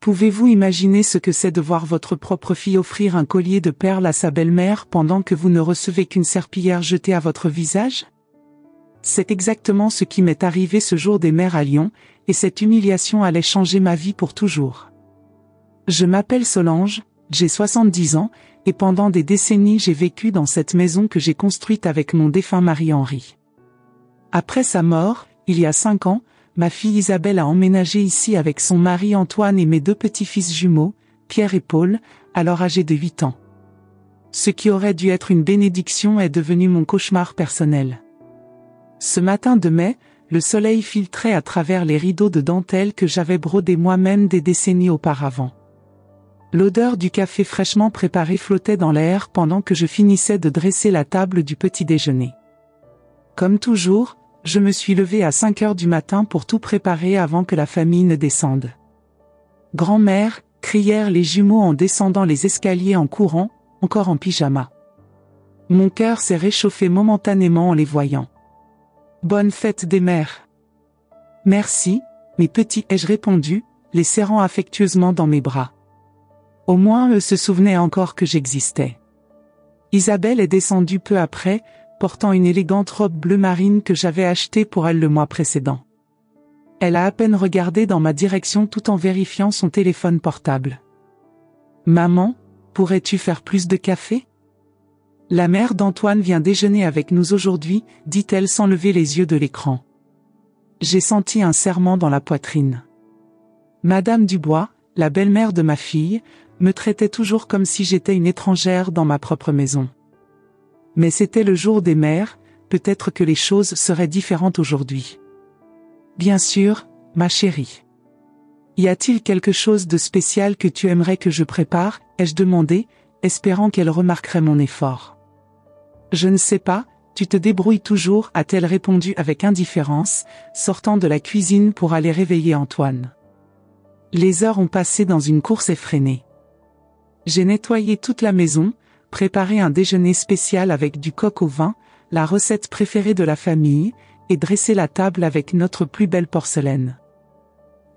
Pouvez-vous imaginer ce que c'est de voir votre propre fille offrir un collier de perles à sa belle-mère pendant que vous ne recevez qu'une serpillière jetée à votre visage? C'est exactement ce qui m'est arrivé ce jour des mères à Lyon, et cette humiliation allait changer ma vie pour toujours. Je m'appelle Solange, j'ai 70 ans, et pendant des décennies j'ai vécu dans cette maison que j'ai construite avec mon défunt mari Henri. Après sa mort, il y a 5 ans, ma fille Isabelle a emménagé ici avec son mari Antoine et mes 2 petits-fils jumeaux, Pierre et Paul, alors âgés de 8 ans. Ce qui aurait dû être une bénédiction est devenu mon cauchemar personnel. Ce matin de mai, le soleil filtrait à travers les rideaux de dentelle que j'avais brodés moi-même des décennies auparavant. L'odeur du café fraîchement préparé flottait dans l'air pendant que je finissais de dresser la table du petit déjeuner. Comme toujours, je me suis levé à 5 heures du matin pour tout préparer avant que la famille ne descende. « Grand-mère » crièrent les jumeaux en descendant les escaliers en courant, encore en pyjama. Mon cœur s'est réchauffé momentanément en les voyant. « Bonne fête des mères !»« Merci, mes petits » ai-je répondu, les serrant affectueusement dans mes bras. Au moins eux se souvenaient encore que j'existais. Isabelle est descendue peu après, portant une élégante robe bleu marine que j'avais achetée pour elle le mois précédent. Elle a à peine regardé dans ma direction tout en vérifiant son téléphone portable. « Maman, pourrais-tu faire plus de café ? La mère d'Antoine vient déjeuner avec nous aujourd'hui, dit-elle sans lever les yeux de l'écran. J'ai senti un serrement dans la poitrine. Madame Dubois, la belle-mère de ma fille, me traitait toujours comme si j'étais une étrangère dans ma propre maison. Mais c'était le jour des mères, peut-être que les choses seraient différentes aujourd'hui. Bien sûr, ma chérie. Y a-t-il quelque chose de spécial que tu aimerais que je prépare, ai-je demandé, espérant qu'elle remarquerait mon effort. Je ne sais pas, tu te débrouilles toujours, a-t-elle répondu avec indifférence, sortant de la cuisine pour aller réveiller Antoine. Les heures ont passé dans une course effrénée. J'ai nettoyé toute la maison, préparé un déjeuner spécial avec du coq au vin, la recette préférée de la famille, et dressé la table avec notre plus belle porcelaine.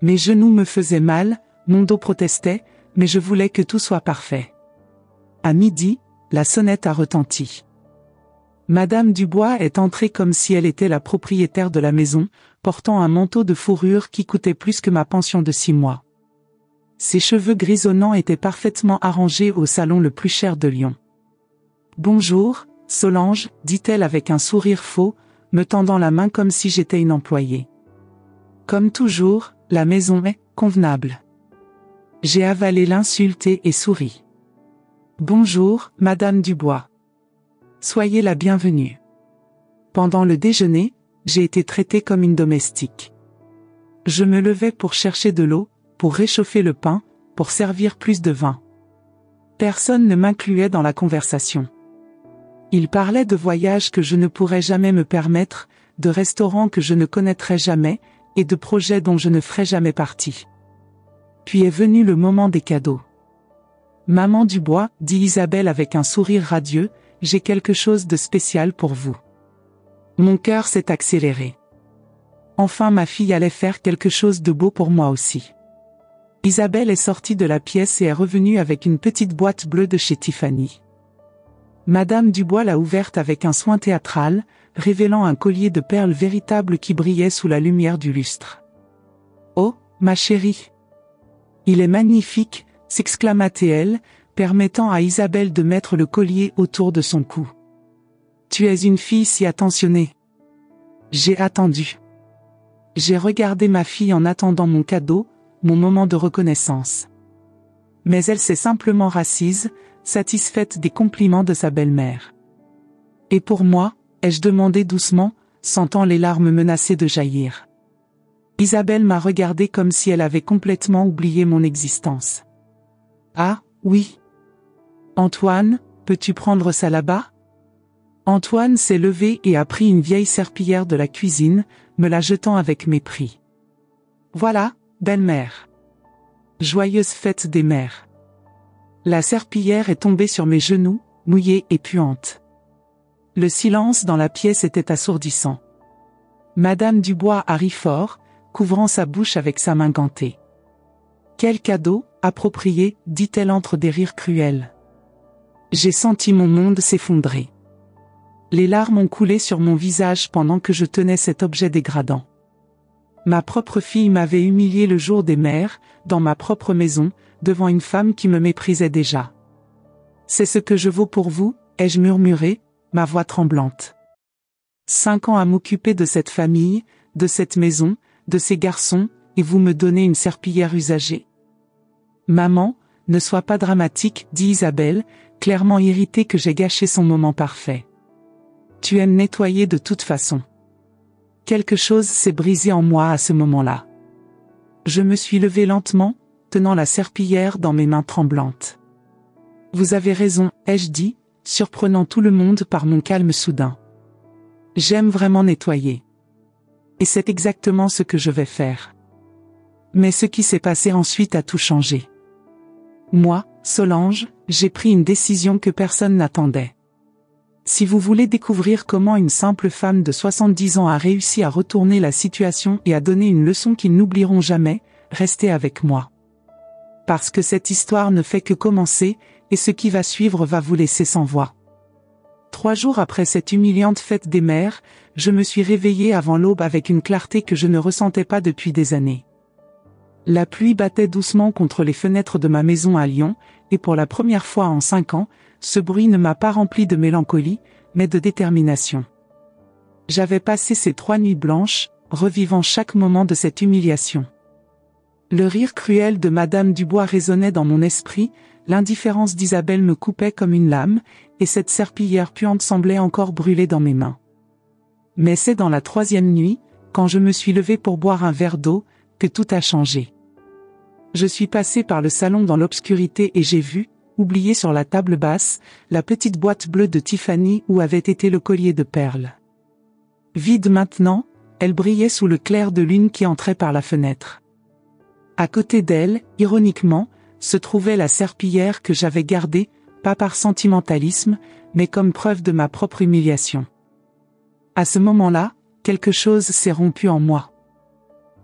Mes genoux me faisaient mal, mon dos protestait, mais je voulais que tout soit parfait. À midi, la sonnette a retenti. Madame Dubois est entrée comme si elle était la propriétaire de la maison, portant un manteau de fourrure qui coûtait plus que ma pension de 6 mois. Ses cheveux grisonnants étaient parfaitement arrangés au salon le plus cher de Lyon. « Bonjour, Solange » dit-elle avec un sourire faux, me tendant la main comme si j'étais une employée. Comme toujours, la maison est convenable. J'ai avalé l'insulte et souri. « Bonjour, Madame Dubois. Soyez la bienvenue. » Pendant le déjeuner, j'ai été traitée comme une domestique. Je me levais pour chercher de l'eau, pour réchauffer le pain, pour servir plus de vin. Personne ne m'incluait dans la conversation. Ils parlaient de voyages que je ne pourrais jamais me permettre, de restaurants que je ne connaîtrais jamais, et de projets dont je ne ferais jamais partie. Puis est venu le moment des cadeaux. « Maman Dubois, » dit Isabelle avec un sourire radieux, « j'ai quelque chose de spécial pour vous. » Mon cœur s'est accéléré. Enfin ma fille allait faire quelque chose de beau pour moi aussi. Isabelle est sortie de la pièce et est revenue avec une petite boîte bleue de chez Tiffany. Madame Dubois l'a ouverte avec un soin théâtral, révélant un collier de perles véritable qui brillait sous la lumière du lustre. « Oh, ma chérie! Il est magnifique !» s'exclama-t-elle, permettant à Isabelle de mettre le collier autour de son cou. « Tu es une fille si attentionnée. » J'ai attendu. J'ai regardé ma fille en attendant mon cadeau, mon moment de reconnaissance. Mais elle s'est simplement rassise, satisfaite des compliments de sa belle-mère. « Et pour moi ?» ai-je demandé doucement, sentant les larmes menacées de jaillir. Isabelle m'a regardé comme si elle avait complètement oublié mon existence. « Ah, oui. Antoine, peux-tu prendre ça là-bas ?» Antoine s'est levé et a pris une vieille serpillière de la cuisine, me la jetant avec mépris. « Voilà, belle-mère. Joyeuse fête des mères. » La serpillière est tombée sur mes genoux, mouillée et puante. Le silence dans la pièce était assourdissant. Madame Dubois a ri fort, couvrant sa bouche avec sa main gantée. « Quel cadeau, approprié, dit-elle entre des rires cruels. J'ai senti mon monde s'effondrer. Les larmes ont coulé sur mon visage pendant que je tenais cet objet dégradant. Ma propre fille m'avait humilié le jour des mères, dans ma propre maison, devant une femme qui me méprisait déjà. C'est ce que je vaux pour vous, ai-je murmuré, ma voix tremblante. 5 ans à m'occuper de cette famille, de cette maison, de ces garçons, et vous me donnez une serpillière usagée. Maman, ne sois pas dramatique, dit Isabelle, clairement irritée que j'ai gâché son moment parfait. Tu aimes nettoyer de toute façon. Quelque chose s'est brisé en moi à ce moment-là. Je me suis levée lentement, tenant la serpillière dans mes mains tremblantes. Vous avez raison, ai-je dit, surprenant tout le monde par mon calme soudain. J'aime vraiment nettoyer. Et c'est exactement ce que je vais faire. Mais ce qui s'est passé ensuite a tout changé. Moi, Solange, j'ai pris une décision que personne n'attendait. Si vous voulez découvrir comment une simple femme de 70 ans a réussi à retourner la situation et à donner une leçon qu'ils n'oublieront jamais, restez avec moi. Parce que cette histoire ne fait que commencer, et ce qui va suivre va vous laisser sans voix. 3 jours après cette humiliante fête des mères, je me suis réveillée avant l'aube avec une clarté que je ne ressentais pas depuis des années. La pluie battait doucement contre les fenêtres de ma maison à Lyon, et pour la première fois en 5 ans, ce bruit ne m'a pas rempli de mélancolie, mais de détermination. J'avais passé ces 3 nuits blanches, revivant chaque moment de cette humiliation. Le rire cruel de Madame Dubois résonnait dans mon esprit, l'indifférence d'Isabelle me coupait comme une lame, et cette serpillière puante semblait encore brûler dans mes mains. Mais c'est dans la 3e nuit, quand je me suis levée pour boire un verre d'eau, que tout a changé. Je suis passée par le salon dans l'obscurité et j'ai vu, oubliée sur la table basse, la petite boîte bleue de Tiffany où avait été le collier de perles. Vide maintenant, elle brillait sous le clair de lune qui entrait par la fenêtre. À côté d'elle, ironiquement, se trouvait la serpillière que j'avais gardée, pas par sentimentalisme, mais comme preuve de ma propre humiliation. À ce moment-là, quelque chose s'est rompu en moi.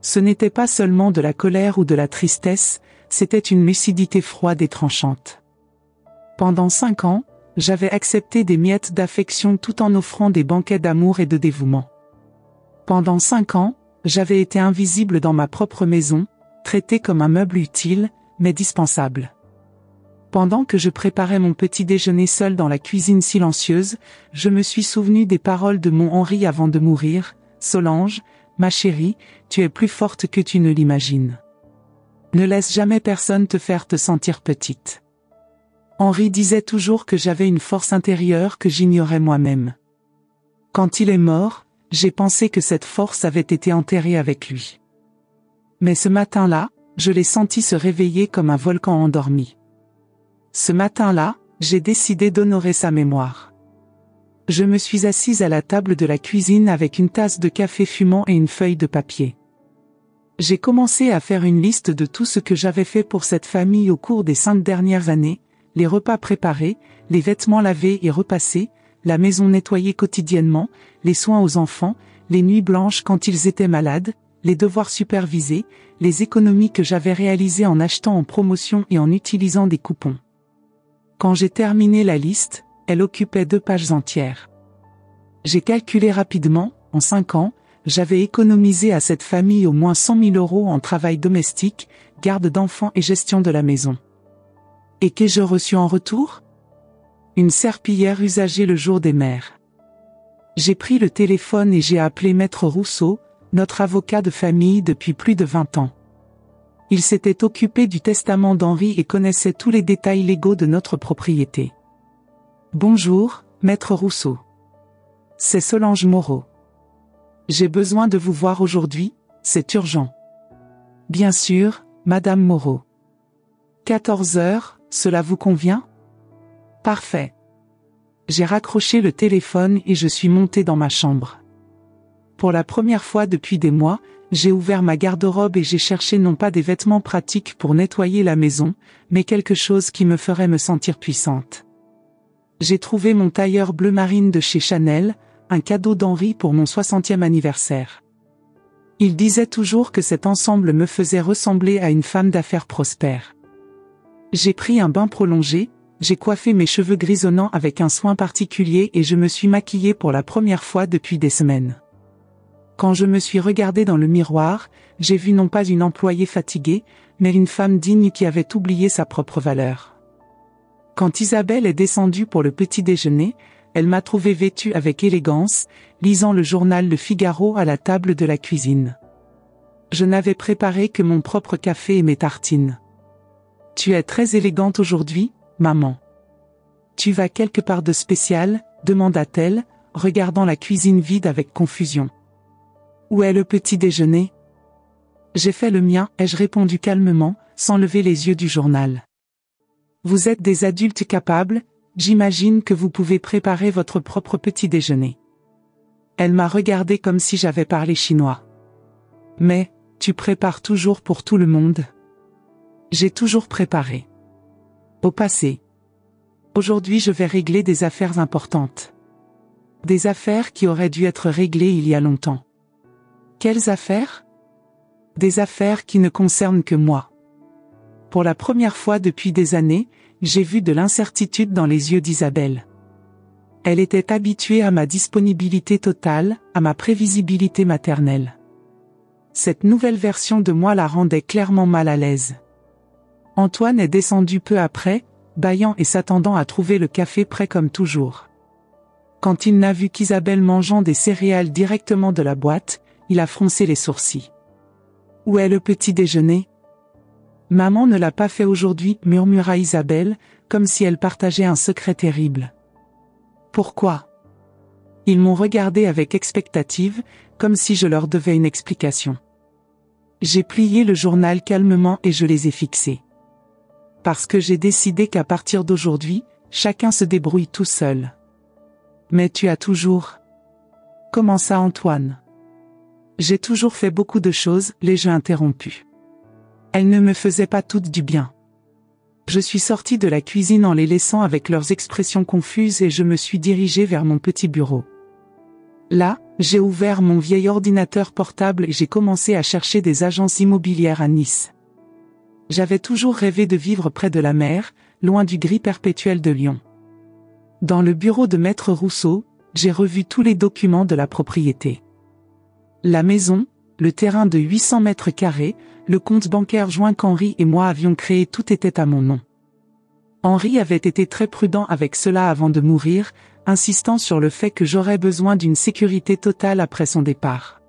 Ce n'était pas seulement de la colère ou de la tristesse, c'était une lucidité froide et tranchante. Pendant 5 ans, j'avais accepté des miettes d'affection tout en offrant des banquets d'amour et de dévouement. Pendant 5 ans, j'avais été invisible dans ma propre maison, traité comme un meuble utile, mais dispensable. Pendant que je préparais mon petit déjeuner seul dans la cuisine silencieuse, je me suis souvenu des paroles de mon Henri avant de mourir. Solange, ma chérie, tu es plus forte que tu ne l'imagines. Ne laisse jamais personne te faire te sentir petite. Henri disait toujours que j'avais une force intérieure que j'ignorais moi-même. Quand il est mort, j'ai pensé que cette force avait été enterrée avec lui. Mais ce matin-là, je l'ai senti se réveiller comme un volcan endormi. Ce matin-là, j'ai décidé d'honorer sa mémoire. Je me suis assise à la table de la cuisine avec une tasse de café fumant et une feuille de papier. J'ai commencé à faire une liste de tout ce que j'avais fait pour cette famille au cours des 5 dernières années, les repas préparés, les vêtements lavés et repassés, la maison nettoyée quotidiennement, les soins aux enfants, les nuits blanches quand ils étaient malades, les devoirs supervisés, les économies que j'avais réalisées en achetant en promotion et en utilisant des coupons. Quand j'ai terminé la liste, elle occupait 2 pages entières. J'ai calculé rapidement, en 5 ans, j'avais économisé à cette famille au moins 100 000 € en travail domestique, garde d'enfants et gestion de la maison. Et qu'ai-je reçu en retour? Une serpillière usagée le jour des mères. J'ai pris le téléphone et j'ai appelé Maître Rousseau, notre avocat de famille depuis plus de 20 ans. Il s'était occupé du testament d'Henri et connaissait tous les détails légaux de notre propriété. Bonjour, Maître Rousseau. C'est Solange Moreau. J'ai besoin de vous voir aujourd'hui, c'est urgent. Bien sûr, Madame Moreau. 14 heures, cela vous convient? Parfait. J'ai raccroché le téléphone et je suis montée dans ma chambre. Pour la première fois depuis des mois, j'ai ouvert ma garde-robe et j'ai cherché non pas des vêtements pratiques pour nettoyer la maison, mais quelque chose qui me ferait me sentir puissante. J'ai trouvé mon tailleur bleu marine de chez Chanel, un cadeau d'Henri pour mon 60e anniversaire. Il disait toujours que cet ensemble me faisait ressembler à une femme d'affaires prospère. J'ai pris un bain prolongé, j'ai coiffé mes cheveux grisonnants avec un soin particulier et je me suis maquillée pour la première fois depuis des semaines. Quand je me suis regardée dans le miroir, j'ai vu non pas une employée fatiguée, mais une femme digne qui avait oublié sa propre valeur. Quand Isabelle est descendue pour le petit déjeuner, elle m'a trouvée vêtue avec élégance, lisant le journal Le Figaro à la table de la cuisine. Je n'avais préparé que mon propre café et mes tartines. « Tu es très élégante aujourd'hui, maman. Tu vas quelque part de spécial ?» demanda-t-elle, regardant la cuisine vide avec confusion. « Où est le petit déjeuner ?» J'ai fait le mien, ai-je répondu calmement, sans lever les yeux du journal. Vous êtes des adultes capables, j'imagine que vous pouvez préparer votre propre petit déjeuner. Elle m'a regardé comme si j'avais parlé chinois. Mais, tu prépares toujours pour tout le monde ? J'ai toujours préparé. Au passé. Aujourd'hui je vais régler des affaires importantes. Des affaires qui auraient dû être réglées il y a longtemps. Quelles affaires ? Des affaires qui ne concernent que moi. Pour la première fois depuis des années, j'ai vu de l'incertitude dans les yeux d'Isabelle. Elle était habituée à ma disponibilité totale, à ma prévisibilité maternelle. Cette nouvelle version de moi la rendait clairement mal à l'aise. Antoine est descendu peu après, bâillant et s'attendant à trouver le café prêt comme toujours. Quand il n'a vu qu'Isabelle mangeant des céréales directement de la boîte, il a froncé les sourcils. « Où est le petit déjeuner ?» « Maman ne l'a pas fait aujourd'hui, » murmura Isabelle, comme si elle partageait un secret terrible. « Pourquoi ?» Ils m'ont regardé avec expectative, comme si je leur devais une explication. J'ai plié le journal calmement et je les ai fixés. Parce que j'ai décidé qu'à partir d'aujourd'hui, chacun se débrouille tout seul. Mais tu as toujours... Comment ça, Antoine ? J'ai toujours fait beaucoup de choses, l'ai-je interrompu. Elles ne me faisaient pas toutes du bien. Je suis sortie de la cuisine en les laissant avec leurs expressions confuses et je me suis dirigée vers mon petit bureau. Là, j'ai ouvert mon vieil ordinateur portable et j'ai commencé à chercher des agences immobilières à Nice. J'avais toujours rêvé de vivre près de la mer, loin du gris perpétuel de Lyon. Dans le bureau de Maître Rousseau, j'ai revu tous les documents de la propriété. La maison, le terrain de 800 mètres carrés, le compte bancaire joint qu'Henri et moi avions créé, tout était à mon nom. Henri avait été très prudent avec cela avant de mourir, insistant sur le fait que j'aurais besoin d'une sécurité totale après son départ.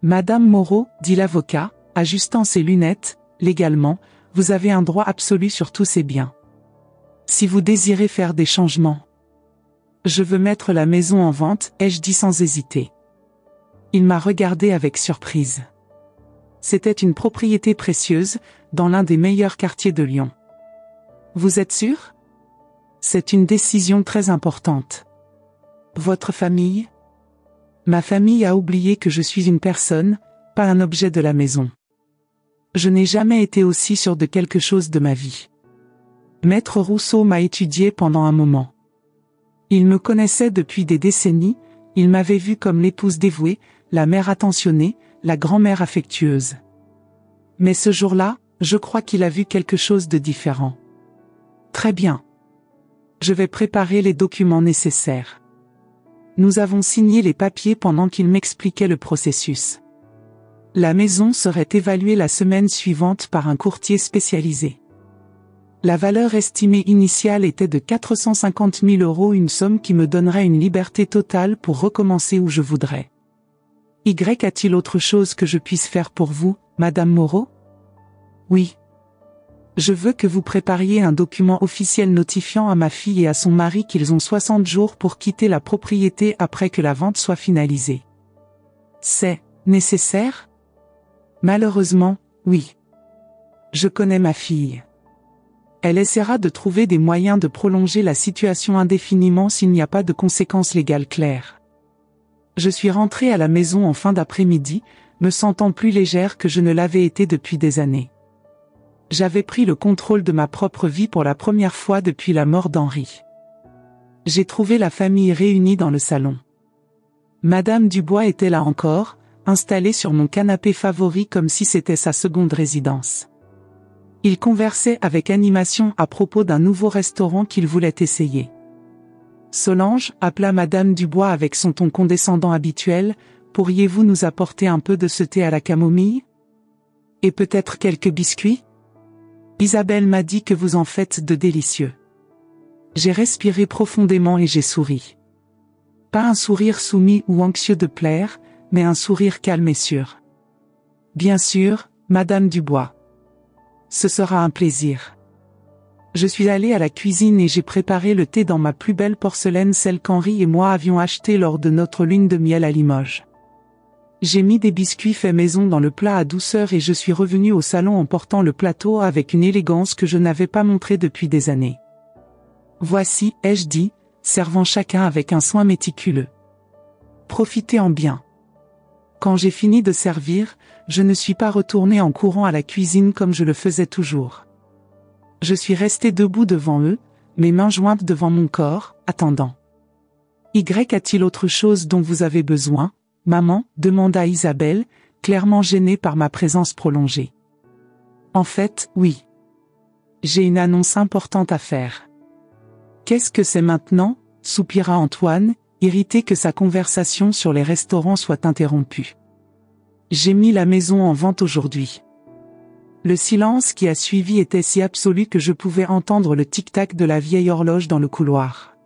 Madame Moreau, dit l'avocat, ajustant ses lunettes, légalement, vous avez un droit absolu sur tous ces biens. Si vous désirez faire des changements. Je veux mettre la maison en vente, ai-je dit sans hésiter. Il m'a regardé avec surprise. C'était une propriété précieuse, dans l'un des meilleurs quartiers de Lyon. Vous êtes sûr ? C'est une décision très importante. Votre famille ? Ma famille a oublié que je suis une personne, pas un objet de la maison. Je n'ai jamais été aussi sûr de quelque chose de ma vie. Maître Rousseau m'a étudié pendant un moment. Il me connaissait depuis des décennies, il m'avait vu comme l'épouse dévouée, la mère attentionnée, la grand-mère affectueuse. Mais ce jour-là, je crois qu'il a vu quelque chose de différent. Très bien. Je vais préparer les documents nécessaires. Nous avons signé les papiers pendant qu'il m'expliquait le processus. La maison serait évaluée la semaine suivante par un courtier spécialisé. La valeur estimée initiale était de 450 000 €, une somme qui me donnerait une liberté totale pour recommencer où je voudrais. A-t-il autre chose que je puisse faire pour vous, Madame Moreau ? Oui. Je veux que vous prépariez un document officiel notifiant à ma fille et à son mari qu'ils ont 60 jours pour quitter la propriété après que la vente soit finalisée. C'est nécessaire ? Malheureusement, oui. Je connais ma fille. Elle essaiera de trouver des moyens de prolonger la situation indéfiniment s'il n'y a pas de conséquences légales claires. Je suis rentrée à la maison en fin d'après-midi, me sentant plus légère que je ne l'avais été depuis des années. J'avais pris le contrôle de ma propre vie pour la première fois depuis la mort d'Henri. J'ai trouvé la famille réunie dans le salon. Madame Dubois était là encore, installé sur mon canapé favori comme si c'était sa seconde résidence. Il conversait avec animation à propos d'un nouveau restaurant qu'il voulait essayer. Solange, appela Madame Dubois avec son ton condescendant habituel, pourriez-vous nous apporter un peu de ce thé à la camomille? Et peut-être quelques biscuits? Isabelle m'a dit que vous en faites de délicieux. J'ai respiré profondément et j'ai souri. Pas un sourire soumis ou anxieux de plaire, mais un sourire calme et sûr. Bien sûr, Madame Dubois. Ce sera un plaisir. Je suis allée à la cuisine et j'ai préparé le thé dans ma plus belle porcelaine, celle qu'Henri et moi avions achetée lors de notre lune de miel à Limoges. J'ai mis des biscuits faits maison dans le plat à douceur et je suis revenue au salon en portant le plateau avec une élégance que je n'avais pas montrée depuis des années. Voici, ai-je dit, servant chacun avec un soin méticuleux. Profitez-en bien. Quand j'ai fini de servir, je ne suis pas retournée en courant à la cuisine comme je le faisais toujours. Je suis restée debout devant eux, mes mains jointes devant mon corps, attendant. Y a-t-il autre chose dont vous avez besoin, maman? Demanda Isabelle, clairement gênée par ma présence prolongée. En fait, oui. J'ai une annonce importante à faire. Qu'est-ce que c'est maintenant? Soupira Antoine, irrité que sa conversation sur les restaurants soit interrompue. J'ai mis la maison en vente aujourd'hui. Le silence qui a suivi était si absolu que je pouvais entendre le tic-tac de la vieille horloge dans le couloir.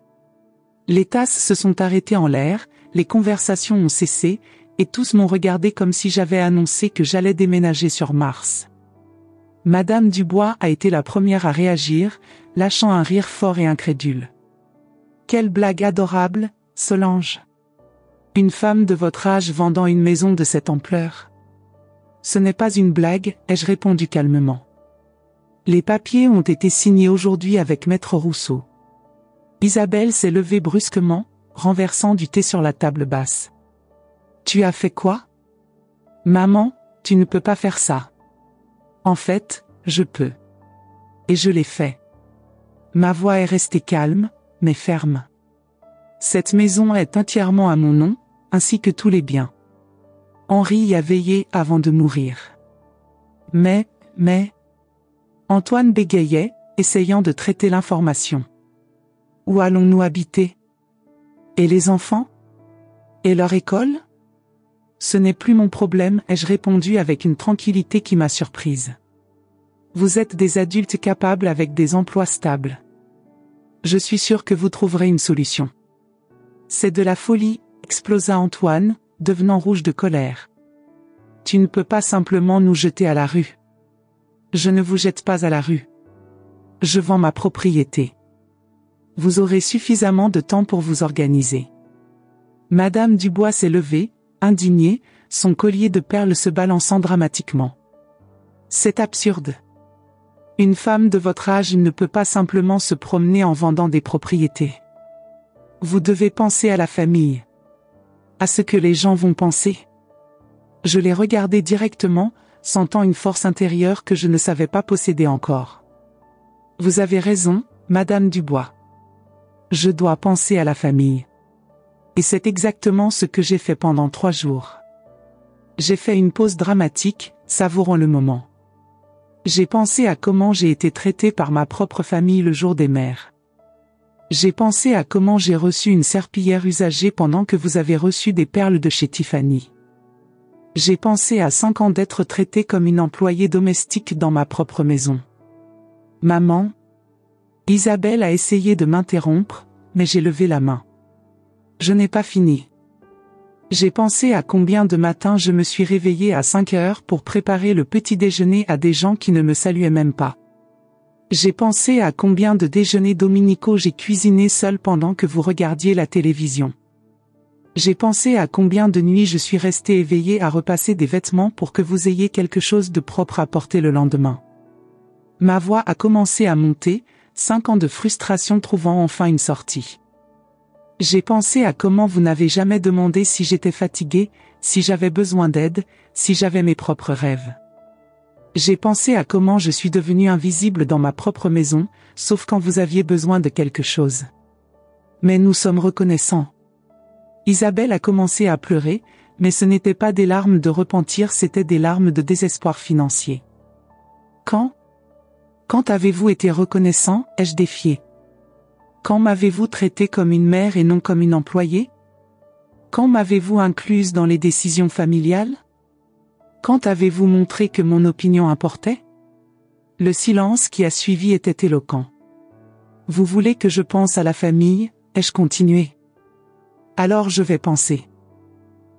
Les tasses se sont arrêtées en l'air, les conversations ont cessé, et tous m'ont regardé comme si j'avais annoncé que j'allais déménager sur Mars. Madame Dubois a été la première à réagir, lâchant un rire fort et incrédule. Quelle blague adorable, Solange. Une femme de votre âge vendant une maison de cette ampleur. Ce n'est pas une blague, ai-je répondu calmement. Les papiers ont été signés aujourd'hui avec Maître Rousseau. Isabelle s'est levée brusquement, renversant du thé sur la table basse. Tu as fait quoi? Maman, tu ne peux pas faire ça. En fait, je peux. Et je l'ai fait. Ma voix est restée calme, mais ferme. Cette maison est entièrement à mon nom, ainsi que tous les biens. Henri y a veillé avant de mourir. Mais... Antoine bégayait, essayant de traiter l'information. Où allons-nous habiter? Et les enfants? Et leur école? Ce n'est plus mon problème, ai-je répondu avec une tranquillité qui m'a surprise. Vous êtes des adultes capables avec des emplois stables. Je suis sûr que vous trouverez une solution. C'est de la folie, explosa Antoine, devenant rouge de colère. Tu ne peux pas simplement nous jeter à la rue. Je ne vous jette pas à la rue. Je vends ma propriété. Vous aurez suffisamment de temps pour vous organiser. Madame Dubois s'est levée, indignée, son collier de perles se balançant dramatiquement. C'est absurde. Une femme de votre âge ne peut pas simplement se promener en vendant des propriétés. Vous devez penser à la famille. À ce que les gens vont penser. Je l'ai regardé directement, sentant une force intérieure que je ne savais pas posséder encore. Vous avez raison, Madame Dubois. Je dois penser à la famille. Et c'est exactement ce que j'ai fait pendant 3 jours. J'ai fait une pause dramatique, savourant le moment. J'ai pensé à comment j'ai été traité par ma propre famille le jour des mères. J'ai pensé à comment j'ai reçu une serpillière usagée pendant que vous avez reçu des perles de chez Tiffany. J'ai pensé à 5 ans d'être traitée comme une employée domestique dans ma propre maison. Maman. Isabelle a essayé de m'interrompre, mais j'ai levé la main. Je n'ai pas fini. J'ai pensé à combien de matins je me suis réveillée à 5 heures pour préparer le petit déjeuner à des gens qui ne me saluaient même pas. J'ai pensé à combien de déjeuners dominicaux j'ai cuisiné seule pendant que vous regardiez la télévision. J'ai pensé à combien de nuits je suis restée éveillée à repasser des vêtements pour que vous ayez quelque chose de propre à porter le lendemain. Ma voix a commencé à monter, 5 ans de frustration trouvant enfin une sortie. J'ai pensé à comment vous n'avez jamais demandé si j'étais fatiguée, si j'avais besoin d'aide, si j'avais mes propres rêves. J'ai pensé à comment je suis devenue invisible dans ma propre maison, sauf quand vous aviez besoin de quelque chose. Mais nous sommes reconnaissants. Isabelle a commencé à pleurer, mais ce n'étaient pas des larmes de repentir, c'étaient des larmes de désespoir financier. Quand avez-vous été reconnaissant, ai-je défié? Quand m'avez-vous traité comme une mère et non comme une employée? Quand m'avez-vous incluse dans les décisions familiales? Quand avez-vous montré que mon opinion importait? Le silence qui a suivi était éloquent. Vous voulez que je pense à la famille, ai-je continué? Alors je vais penser.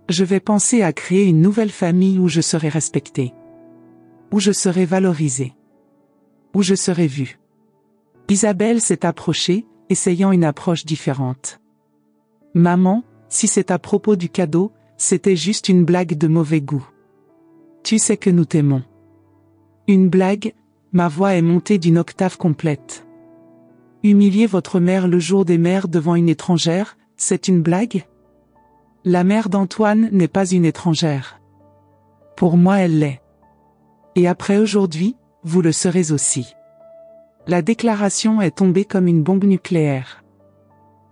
Je vais penser à créer une nouvelle famille où je serai respecté. Où je serai valorisé. Où je serai vu. Isabelle s'est approchée, essayant une approche différente. Maman, si c'est à propos du cadeau, c'était juste une blague de mauvais goût. Tu sais que nous t'aimons. Une blague, ma voix est montée d'une octave complète. Humilier votre mère le jour des mères devant une étrangère, c'est une blague? La mère d'Antoine n'est pas une étrangère. Pour moi elle l'est. Et après aujourd'hui, vous le serez aussi. La déclaration est tombée comme une bombe nucléaire.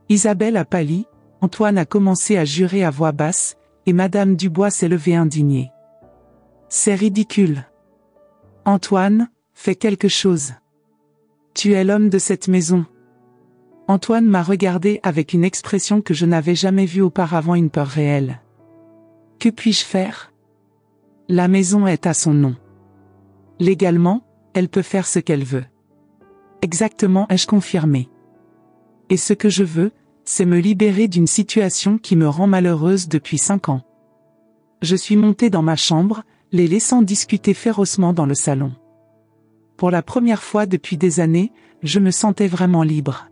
Isabelle a pâli, Antoine a commencé à jurer à voix basse, et Madame Dubois s'est levée indignée. C'est ridicule. Antoine, fais quelque chose. Tu es l'homme de cette maison. Antoine m'a regardé avec une expression que je n'avais jamais vue auparavant, une peur réelle. Que puis-je faire? La maison est à son nom. Légalement, elle peut faire ce qu'elle veut. Exactement, ai-je confirmé. Et ce que je veux, c'est me libérer d'une situation qui me rend malheureuse depuis 5 ans. Je suis montée dans ma chambre, les laissant discuter férocement dans le salon. Pour la première fois depuis des années, je me sentais vraiment libre.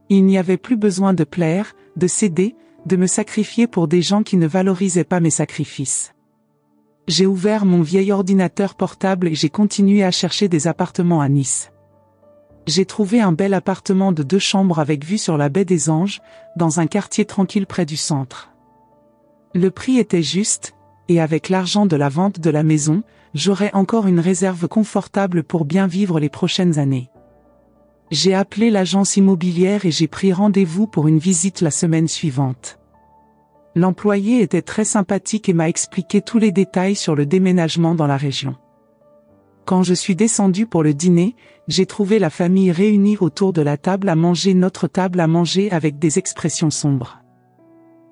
Il n'y avait plus besoin de plaire, de céder, de me sacrifier pour des gens qui ne valorisaient pas mes sacrifices. J'ai ouvert mon vieil ordinateur portable et j'ai continué à chercher des appartements à Nice. J'ai trouvé un bel appartement de 2 chambres avec vue sur la baie des Anges, dans un quartier tranquille près du centre. Le prix était juste, et avec l'argent de la vente de la maison, j'aurais encore une réserve confortable pour bien vivre les prochaines années. J'ai appelé l'agence immobilière et j'ai pris rendez-vous pour une visite la semaine suivante. L'employé était très sympathique et m'a expliqué tous les détails sur le déménagement dans la région. Quand je suis descendue pour le dîner, j'ai trouvé la famille réunie autour de la table à manger, notre table à manger avec des expressions sombres.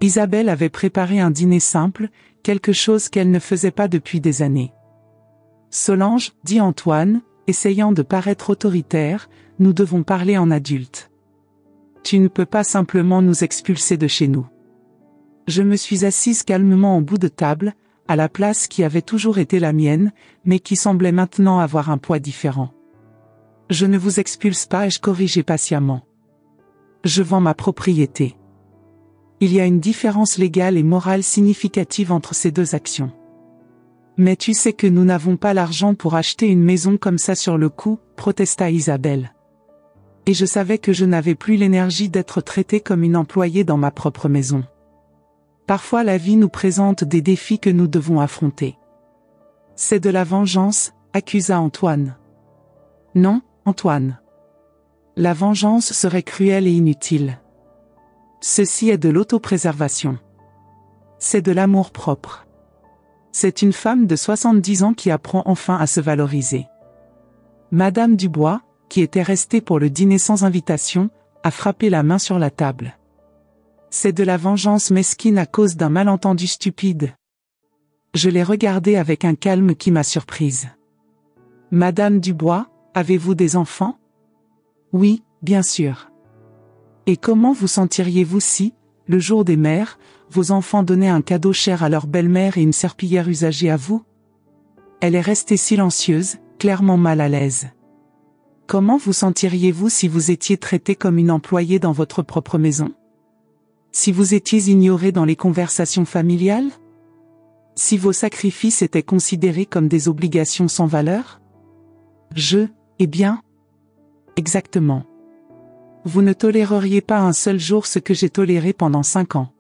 Isabelle avait préparé un dîner simple, quelque chose qu'elle ne faisait pas depuis des années. Solange, dit Antoine, essayant de paraître autoritaire, nous devons parler en adulte. Tu ne peux pas simplement nous expulser de chez nous. Je me suis assise calmement en bout de table, à la place qui avait toujours été la mienne, mais qui semblait maintenant avoir un poids différent. Je ne vous expulse pas, ai-je corrigé patiemment. Je vends ma propriété. Il y a une différence légale et morale significative entre ces 2 actions. Mais tu sais que nous n'avons pas l'argent pour acheter une maison comme ça sur le coup, protesta Isabelle. Et je savais que je n'avais plus l'énergie d'être traitée comme une employée dans ma propre maison. Parfois la vie nous présente des défis que nous devons affronter. C'est de la vengeance, accusa Antoine. Non, Antoine. La vengeance serait cruelle et inutile. Ceci est de l'autopréservation. C'est de l'amour-propre. C'est une femme de 70 ans qui apprend enfin à se valoriser. Madame Dubois, qui était restée pour le dîner sans invitation, a frappé la main sur la table. C'est de la vengeance mesquine à cause d'un malentendu stupide. Je l'ai regardée avec un calme qui m'a surprise. Madame Dubois, avez-vous des enfants? Oui, bien sûr. Et comment vous sentiriez-vous si, le jour des mères, vos enfants donnaient un cadeau cher à leur belle-mère et une serpillière usagée à vous? Elle est restée silencieuse, clairement mal à l'aise. Comment vous sentiriez-vous si vous étiez traitée comme une employée dans votre propre maison? Si vous étiez ignorée dans les conversations familiales? Si vos sacrifices étaient considérés comme des obligations sans valeur? Eh bien? Exactement. Vous ne toléreriez pas un seul jour ce que j'ai toléré pendant 5 ans.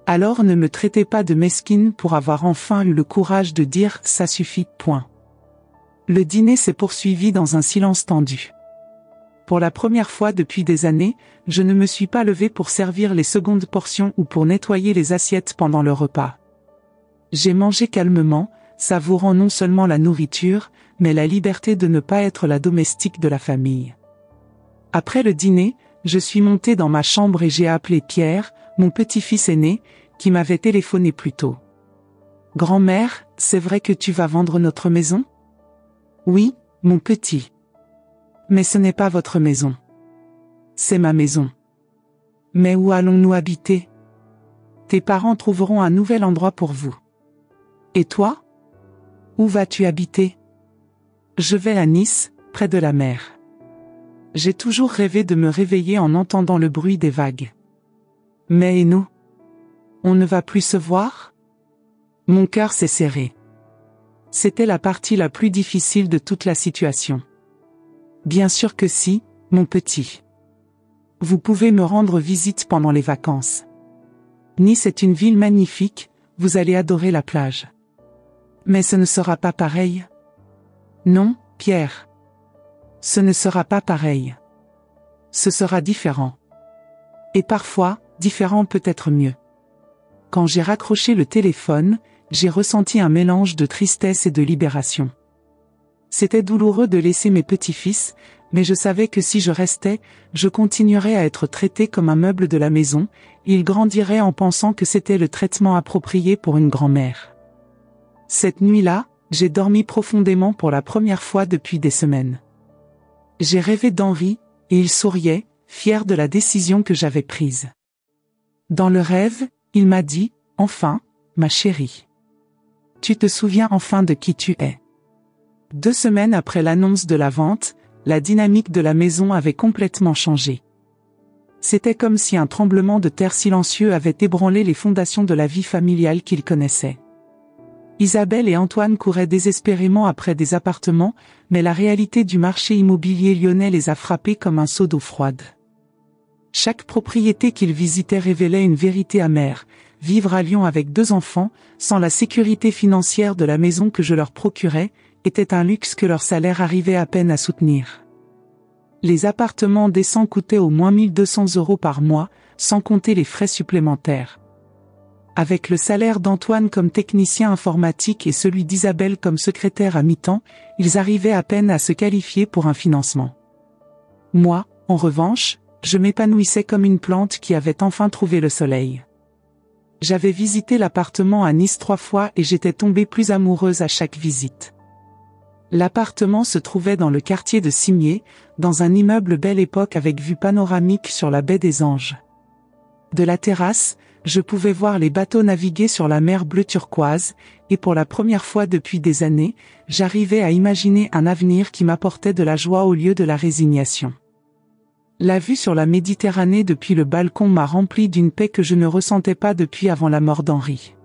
Alors ne me traitez pas de mesquine pour avoir enfin eu le courage de dire « ça suffit », point. Le dîner s'est poursuivi dans un silence tendu. Pour la première fois depuis des années, je ne me suis pas levée pour servir les secondes portions ou pour nettoyer les assiettes pendant le repas. J'ai mangé calmement, savourant non seulement la nourriture, mais la liberté de ne pas être la domestique de la famille. Après le dîner, je suis montée dans ma chambre et j'ai appelé Pierre, mon petit-fils aîné, qui m'avait téléphoné plus tôt. « Grand-mère, c'est vrai que tu vas vendre notre maison ? » ?»« Oui, mon petit. Mais ce n'est pas votre maison. C'est ma maison. »« Mais où allons-nous habiter ? » ?»« Tes parents trouveront un nouvel endroit pour vous. »« Et toi ? Où vas-tu habiter ? » ?»« Je vais à Nice, près de la mer. J'ai toujours rêvé de me réveiller en entendant le bruit des vagues. » »« Mais et nous ? On ne va plus se voir ? » Mon cœur s'est serré. C'était la partie la plus difficile de toute la situation. Bien sûr que si, mon petit. Vous pouvez me rendre visite pendant les vacances. Nice est une ville magnifique, vous allez adorer la plage. Mais ce ne sera pas pareil. Non, Pierre. Ce ne sera pas pareil. Ce sera différent. Et parfois, différent peut être mieux. Quand j'ai raccroché le téléphone, j'ai ressenti un mélange de tristesse et de libération. C'était douloureux de laisser mes petits-fils, mais je savais que si je restais, je continuerais à être traité comme un meuble de la maison, et ils grandiraient en pensant que c'était le traitement approprié pour une grand-mère. Cette nuit-là, j'ai dormi profondément pour la première fois depuis des semaines. J'ai rêvé d'Henri, et il souriait, fier de la décision que j'avais prise. Dans le rêve, il m'a dit, « Enfin, ma chérie. Tu te souviens enfin de qui tu es. » 2 semaines après l'annonce de la vente, la dynamique de la maison avait complètement changé. C'était comme si un tremblement de terre silencieux avait ébranlé les fondations de la vie familiale qu'ils connaissaient. Isabelle et Antoine couraient désespérément après des appartements, mais la réalité du marché immobilier lyonnais les a frappés comme un seau d'eau froide. Chaque propriété qu'ils visitaient révélait une vérité amère. Vivre à Lyon avec 2 enfants, sans la sécurité financière de la maison que je leur procurais, était un luxe que leur salaire arrivait à peine à soutenir. Les appartements décents coûtaient au moins 1 200 € par mois, sans compter les frais supplémentaires. Avec le salaire d'Antoine comme technicien informatique et celui d'Isabelle comme secrétaire à mi-temps, ils arrivaient à peine à se qualifier pour un financement. Moi, en revanche, je m'épanouissais comme une plante qui avait enfin trouvé le soleil. J'avais visité l'appartement à Nice 3 fois et j'étais tombée plus amoureuse à chaque visite. L'appartement se trouvait dans le quartier de Cimier, dans un immeuble Belle Époque avec vue panoramique sur la baie des Anges. De la terrasse, je pouvais voir les bateaux naviguer sur la mer bleue turquoise, et pour la première fois depuis des années, j'arrivais à imaginer un avenir qui m'apportait de la joie au lieu de la résignation. La vue sur la Méditerranée depuis le balcon m'a rempli d'une paix que je ne ressentais pas depuis avant la mort d'Henri.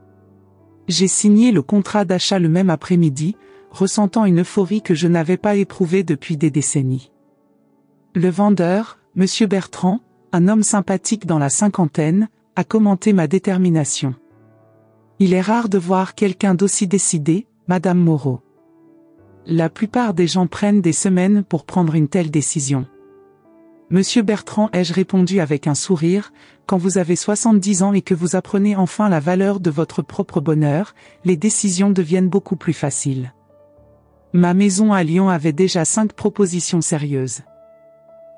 J'ai signé le contrat d'achat le même après-midi, ressentant une euphorie que je n'avais pas éprouvée depuis des décennies. Le vendeur, Monsieur Bertrand, un homme sympathique dans la cinquantaine, a commenté ma détermination. Il est rare de voir quelqu'un d'aussi décidé, Madame Moreau. La plupart des gens prennent des semaines pour prendre une telle décision. Monsieur Bertrand, ai-je répondu avec un sourire, quand vous avez 70 ans et que vous apprenez enfin la valeur de votre propre bonheur, les décisions deviennent beaucoup plus faciles. Ma maison à Lyon avait déjà 5 propositions sérieuses.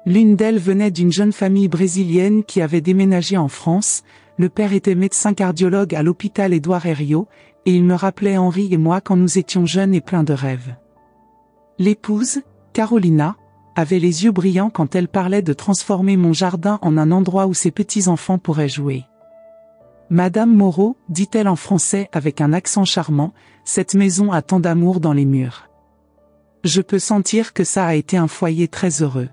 L'une d'elles venait d'une jeune famille brésilienne qui avait déménagé en France. Le père était médecin cardiologue à l'hôpital Édouard Herriot, et il me rappelait Henri et moi quand nous étions jeunes et pleins de rêves. L'épouse, Carolina, avait les yeux brillants quand elle parlait de transformer mon jardin en un endroit où ses petits-enfants pourraient jouer. Madame Moreau, dit-elle en français avec un accent charmant, cette maison a tant d'amour dans les murs. Je peux sentir que ça a été un foyer très heureux.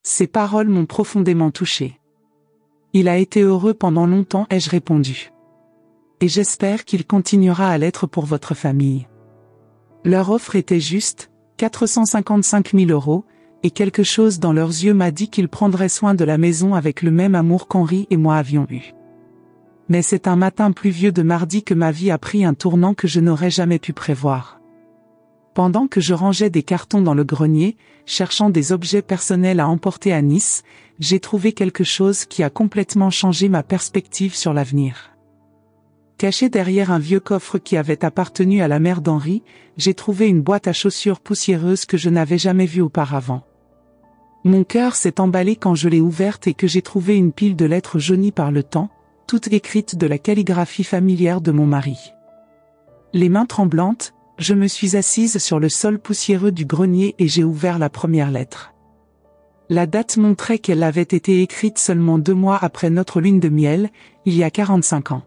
Ces paroles m'ont profondément touché. Il a été heureux pendant longtemps, ai-je répondu. Et j'espère qu'il continuera à l'être pour votre famille. Leur offre était juste, 455 000 €, et quelque chose dans leurs yeux m'a dit qu'ils prendraient soin de la maison avec le même amour qu'Henri et moi avions eu. Mais c'est un matin pluvieux de mardi que ma vie a pris un tournant que je n'aurais jamais pu prévoir. Pendant que je rangeais des cartons dans le grenier, cherchant des objets personnels à emporter à Nice, j'ai trouvé quelque chose qui a complètement changé ma perspective sur l'avenir. Caché derrière un vieux coffre qui avait appartenu à la mère d'Henri, j'ai trouvé une boîte à chaussures poussiéreuse que je n'avais jamais vue auparavant. Mon cœur s'est emballé quand je l'ai ouverte et que j'ai trouvé une pile de lettres jaunies par le temps, toutes écrites de la calligraphie familière de mon mari. Les mains tremblantes, je me suis assise sur le sol poussiéreux du grenier et j'ai ouvert la première lettre. La date montrait qu'elle avait été écrite seulement 2 mois après notre lune de miel, il y a 45 ans.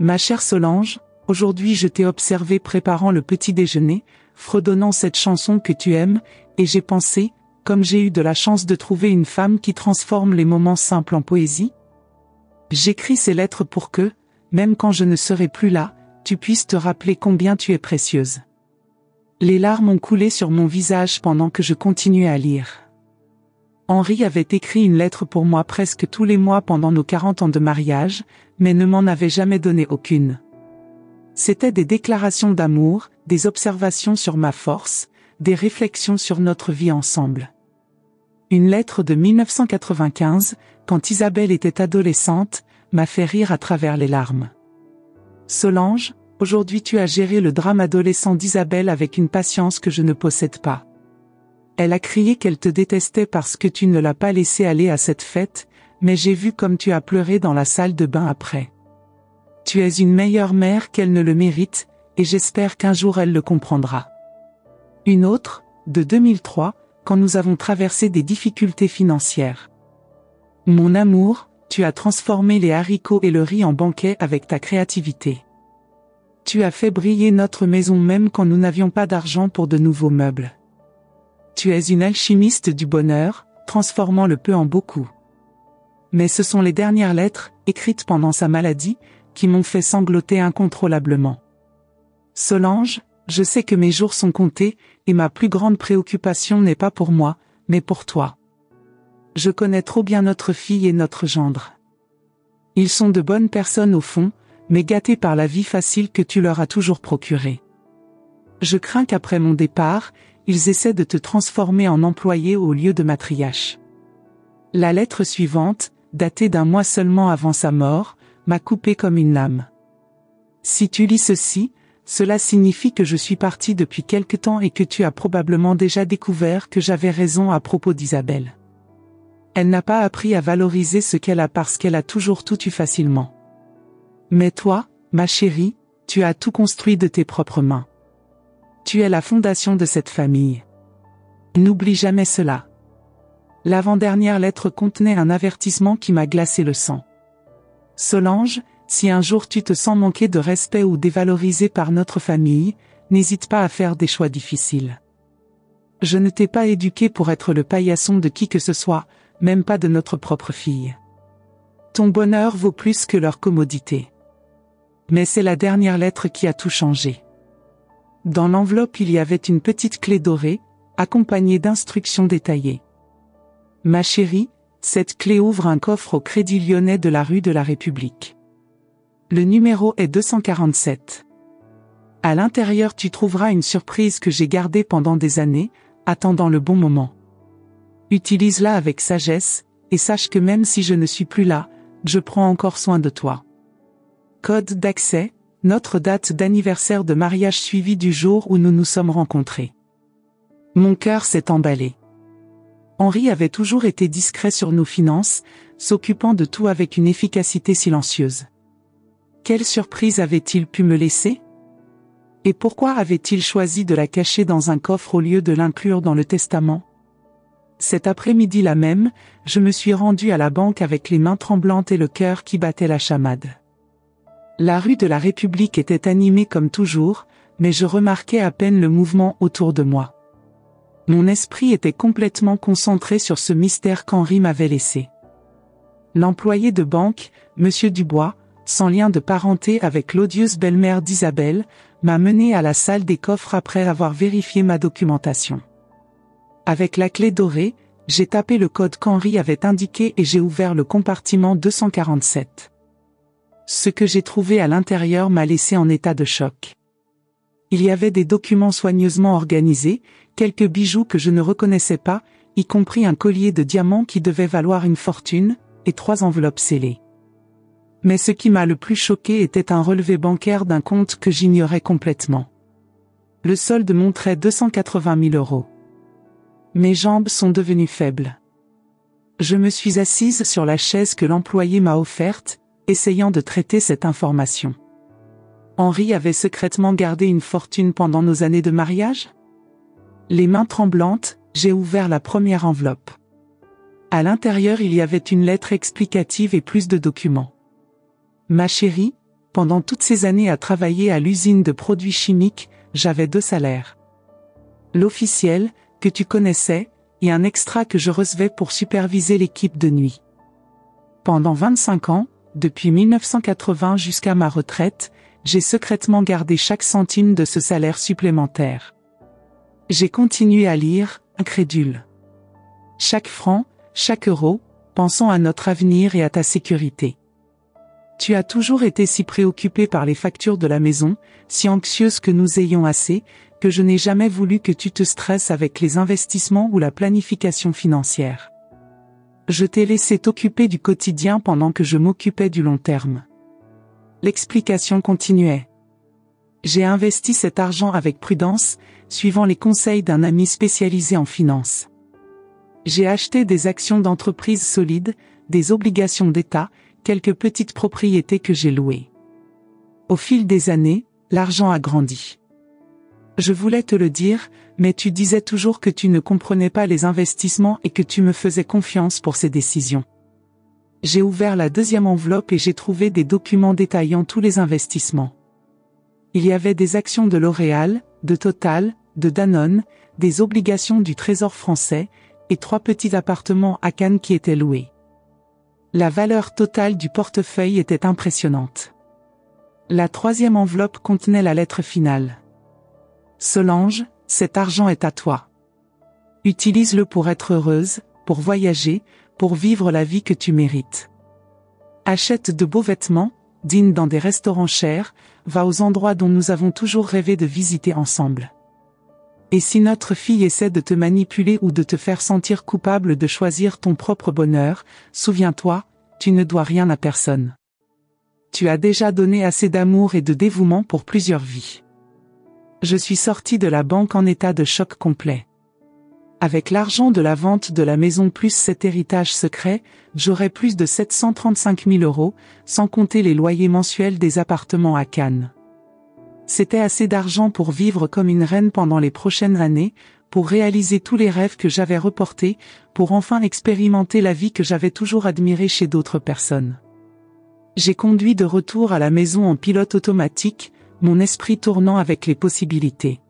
Ma chère Solange, aujourd'hui je t'ai observé préparant le petit déjeuner, fredonnant cette chanson que tu aimes, et j'ai pensé, comme j'ai eu de la chance de trouver une femme qui transforme les moments simples en poésie. J'écris ces lettres pour que, même quand je ne serai plus là, tu puisses te rappeler combien tu es précieuse. Les larmes ont coulé sur mon visage pendant que je continuais à lire. Henri avait écrit une lettre pour moi presque tous les mois pendant nos 40 ans de mariage, mais ne m'en avait jamais donné aucune. C'étaient des déclarations d'amour, des observations sur ma force, des réflexions sur notre vie ensemble. Une lettre de 1995, quand Isabelle était adolescente, m'a fait rire à travers les larmes. Solange, aujourd'hui tu as géré le drame adolescent d'Isabelle avec une patience que je ne possède pas. Elle a crié qu'elle te détestait parce que tu ne l'as pas laissée aller à cette fête, mais j'ai vu comme tu as pleuré dans la salle de bain après. Tu es une meilleure mère qu'elle ne le mérite, et j'espère qu'un jour elle le comprendra. Une autre, de 2003, quand nous avons traversé des difficultés financières. Mon amour, tu as transformé les haricots et le riz en banquet avec ta créativité. Tu as fait briller notre maison même quand nous n'avions pas d'argent pour de nouveaux meubles. Tu es une alchimiste du bonheur, transformant le peu en beaucoup. Mais ce sont les dernières lettres, écrites pendant sa maladie, qui m'ont fait sangloter incontrôlablement. Solange, je sais que mes jours sont comptés, et ma plus grande préoccupation n'est pas pour moi, mais pour toi. Je connais trop bien notre fille et notre gendre. Ils sont de bonnes personnes au fond, mais gâtés par la vie facile que tu leur as toujours procurée. Je crains qu'après mon départ, ils essaient de te transformer en employé au lieu de matriarche. La lettre suivante, datée d'1 mois seulement avant sa mort, m'a coupé comme une lame. Si tu lis ceci, cela signifie que je suis partie depuis quelque temps et que tu as probablement déjà découvert que j'avais raison à propos d'Isabelle. Elle n'a pas appris à valoriser ce qu'elle a parce qu'elle a toujours tout eu facilement. Mais toi, ma chérie, tu as tout construit de tes propres mains. Tu es la fondation de cette famille. N'oublie jamais cela. L'avant-dernière lettre contenait un avertissement qui m'a glacé le sang. Solange, si un jour tu te sens manquer de respect ou dévalorisé par notre famille, n'hésite pas à faire des choix difficiles. Je ne t'ai pas éduqué pour être le paillasson de qui que ce soit, même pas de notre propre fille. Ton bonheur vaut plus que leur commodité. Mais c'est la dernière lettre qui a tout changé. Dans l'enveloppe il y avait une petite clé dorée, accompagnée d'instructions détaillées. Ma chérie, cette clé ouvre un coffre au Crédit Lyonnais de la rue de la République. Le numéro est 247. À l'intérieur tu trouveras une surprise que j'ai gardée pendant des années, attendant le bon moment. Utilise-la avec sagesse, et sache que même si je ne suis plus là, je prends encore soin de toi. Code d'accès, notre date d'anniversaire de mariage suivie du jour où nous nous sommes rencontrés. Mon cœur s'est emballé. Henri avait toujours été discret sur nos finances, s'occupant de tout avec une efficacité silencieuse. Quelle surprise avait-il pu me laisser? Et pourquoi avait-il choisi de la cacher dans un coffre au lieu de l'inclure dans le testament? Cet après-midi-là même, je me suis rendue à la banque avec les mains tremblantes et le cœur qui battait la chamade. La rue de la République était animée comme toujours, mais je remarquais à peine le mouvement autour de moi. Mon esprit était complètement concentré sur ce mystère qu'Henri m'avait laissé. L'employé de banque, Monsieur Dubois, sans lien de parenté avec l'odieuse belle-mère d'Isabelle, m'a mené à la salle des coffres après avoir vérifié ma documentation. Avec la clé dorée, j'ai tapé le code qu'Henri avait indiqué et j'ai ouvert le compartiment 247. Ce que j'ai trouvé à l'intérieur m'a laissé en état de choc. Il y avait des documents soigneusement organisés, quelques bijoux que je ne reconnaissais pas, y compris un collier de diamants qui devait valoir une fortune, et 3 enveloppes scellées. Mais ce qui m'a le plus choqué était un relevé bancaire d'un compte que j'ignorais complètement. Le solde montrait 280 000 euros. Mes jambes sont devenues faibles. Je me suis assise sur la chaise que l'employé m'a offerte, essayant de traiter cette information. Henri avait secrètement gardé une fortune pendant nos années de mariage? Les mains tremblantes, j'ai ouvert la première enveloppe. À l'intérieur il y avait une lettre explicative et plus de documents. Ma chérie, pendant toutes ces années à travailler à l'usine de produits chimiques, j'avais 2 salaires. L'officiel, que tu connaissais, et un extra que je recevais pour superviser l'équipe de nuit. Pendant 25 ans, depuis 1980 jusqu'à ma retraite, j'ai secrètement gardé chaque centime de ce salaire supplémentaire. J'ai continué à lire, incrédule. Chaque franc, chaque euro, pensons à notre avenir et à ta sécurité. Tu as toujours été si préoccupée par les factures de la maison, si anxieuse que nous ayons assez, que je n'ai jamais voulu que tu te stresses avec les investissements ou la planification financière. Je t'ai laissé t'occuper du quotidien pendant que je m'occupais du long terme. L'explication continuait. J'ai investi cet argent avec prudence, suivant les conseils d'un ami spécialisé en finance. J'ai acheté des actions d'entreprises solides, des obligations d'État, quelques petites propriétés que j'ai louées. Au fil des années, l'argent a grandi. Je voulais te le dire, mais tu disais toujours que tu ne comprenais pas les investissements et que tu me faisais confiance pour ces décisions. J'ai ouvert la deuxième enveloppe et j'ai trouvé des documents détaillant tous les investissements. Il y avait des actions de L'Oréal, de Total, de Danone, des obligations du Trésor français, et 3 petits appartements à Cannes qui étaient loués. La valeur totale du portefeuille était impressionnante. La 3e enveloppe contenait la lettre finale. Solange, cet argent est à toi. Utilise-le pour être heureuse, pour voyager, pour vivre la vie que tu mérites. Achète de beaux vêtements, dîne dans des restaurants chers, va aux endroits dont nous avons toujours rêvé de visiter ensemble. Et si notre fille essaie de te manipuler ou de te faire sentir coupable de choisir ton propre bonheur, souviens-toi, tu ne dois rien à personne. Tu as déjà donné assez d'amour et de dévouement pour plusieurs vies. Je suis sortie de la banque en état de choc complet. Avec l'argent de la vente de la maison plus cet héritage secret, j'aurais plus de 735 000 euros, sans compter les loyers mensuels des appartements à Cannes. C'était assez d'argent pour vivre comme une reine pendant les prochaines années, pour réaliser tous les rêves que j'avais reportés, pour enfin expérimenter la vie que j'avais toujours admirée chez d'autres personnes. J'ai conduit de retour à la maison en pilote automatique, mon esprit tournant avec les possibilités.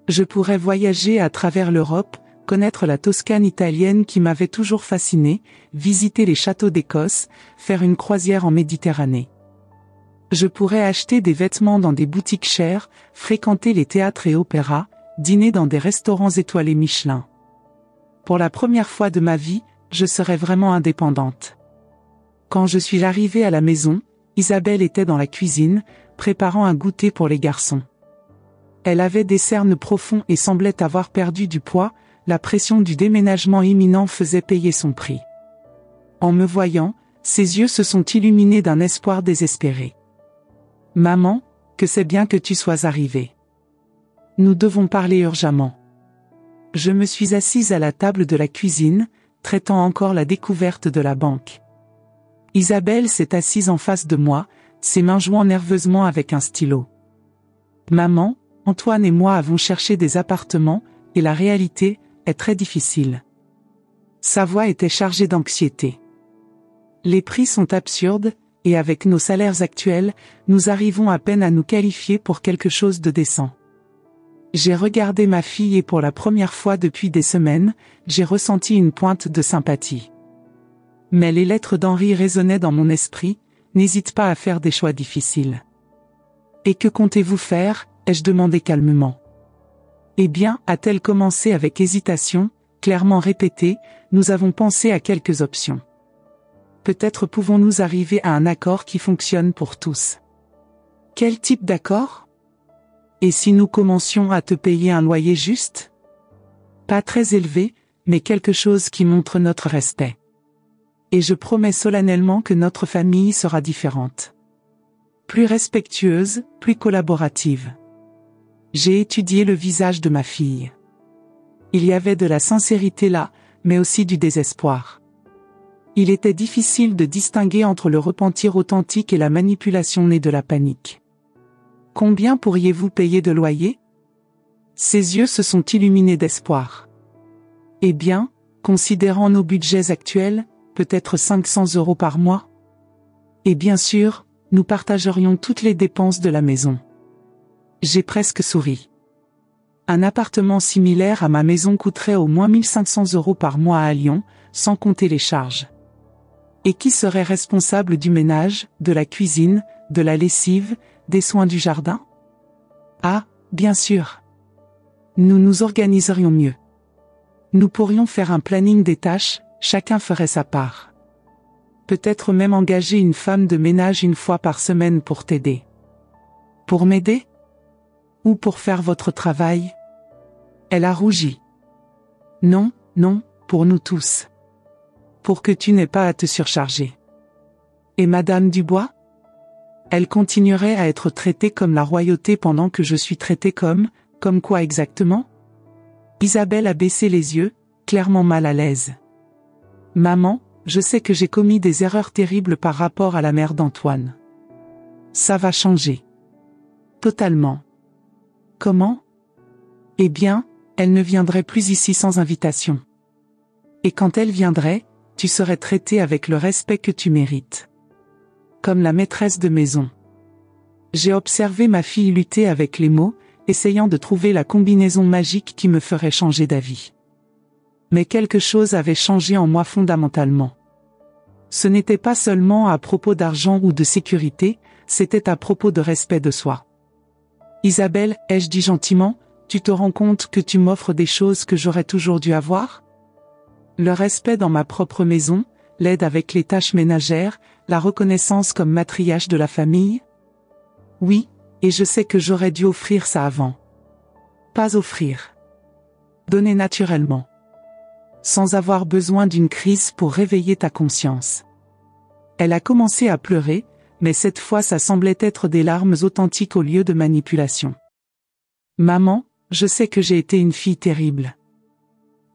Je pourrais voyager à travers l'Europe, connaître la Toscane italienne qui m'avait toujours fasciné, visiter les châteaux d'Écosse, faire une croisière en Méditerranée. Je pourrais acheter des vêtements dans des boutiques chères, fréquenter les théâtres et opéras, dîner dans des restaurants étoilés Michelin. Pour la première fois de ma vie, je serais vraiment indépendante. Quand je suis arrivée à la maison, Isabelle était dans la cuisine, préparant un goûter pour les garçons. Elle avait des cernes profonds et semblait avoir perdu du poids, la pression du déménagement imminent faisait payer son prix. En me voyant, ses yeux se sont illuminés d'un espoir désespéré. « Maman, que c'est bien que tu sois arrivée. Nous devons parler urgemment. » Je me suis assise à la table de la cuisine, traitant encore la découverte de la banque. Isabelle s'est assise en face de moi, ses mains jouant nerveusement avec un stylo. « Maman, Antoine et moi avons cherché des appartements, et la réalité est très difficile. » Sa voix était chargée d'anxiété. « Les prix sont absurdes, et avec nos salaires actuels, nous arrivons à peine à nous qualifier pour quelque chose de décent. » J'ai regardé ma fille et pour la première fois depuis des semaines, j'ai ressenti une pointe de sympathie. Mais les lettres d'Henri résonnaient dans mon esprit, n'hésite pas à faire des choix difficiles. « Et que comptez-vous faire ?» ai-je demandé calmement. « Eh bien, a-t-elle commencé avec hésitation, clairement répétée, nous avons pensé à quelques options. Peut-être pouvons-nous arriver à un accord qui fonctionne pour tous. » « Quel type d'accord ? Et si nous commencions à te payer un loyer juste ? Pas très élevé, mais quelque chose qui montre notre respect. » Et je promets solennellement que notre famille sera différente. Plus respectueuse, plus collaborative. J'ai étudié le visage de ma fille. Il y avait de la sincérité là, mais aussi du désespoir. Il était difficile de distinguer entre le repentir authentique et la manipulation née de la panique. Combien pourriez-vous payer de loyer? Ses yeux se sont illuminés d'espoir. Eh bien, considérant nos budgets actuels, peut-être 500 € par mois? Et bien sûr, nous partagerions toutes les dépenses de la maison. J'ai presque souri. Un appartement similaire à ma maison coûterait au moins 1500 € par mois à Lyon, sans compter les charges. Et qui serait responsable du ménage, de la cuisine, de la lessive, des soins du jardin? Ah, bien sûr. Nous nous organiserions mieux. Nous pourrions faire un planning des tâches, chacun ferait sa part. Peut-être même engager une femme de ménage une fois par semaine pour t'aider. Pour m'aider? Ou pour faire votre travail? Elle a rougi. Non, non, pour nous tous. Pour que tu n'aies pas à te surcharger. Et Madame Dubois? Elle continuerait à être traitée comme la royauté pendant que je suis traitée comme quoi exactement? Isabelle a baissé les yeux, clairement mal à l'aise. Maman, je sais que j'ai commis des erreurs terribles par rapport à la mère d'Antoine. Ça va changer. Totalement. Comment? Eh bien, elle ne viendrait plus ici sans invitation. Et quand elle viendrait, tu serais traitée avec le respect que tu mérites. Comme la maîtresse de maison. J'ai observé ma fille lutter avec les mots, essayant de trouver la combinaison magique qui me ferait changer d'avis. Mais quelque chose avait changé en moi fondamentalement. Ce n'était pas seulement à propos d'argent ou de sécurité, c'était à propos de respect de soi. Isabelle, ai-je dit gentiment, tu te rends compte que tu m'offres des choses que j'aurais toujours dû avoir? Le respect dans ma propre maison, l'aide avec les tâches ménagères, la reconnaissance comme matriarche de la famille? Oui, et je sais que j'aurais dû offrir ça avant. Pas offrir. Donner naturellement. Sans avoir besoin d'une crise pour réveiller ta conscience. Elle a commencé à pleurer, mais cette fois ça semblait être des larmes authentiques au lieu de manipulation. Maman, je sais que j'ai été une fille terrible.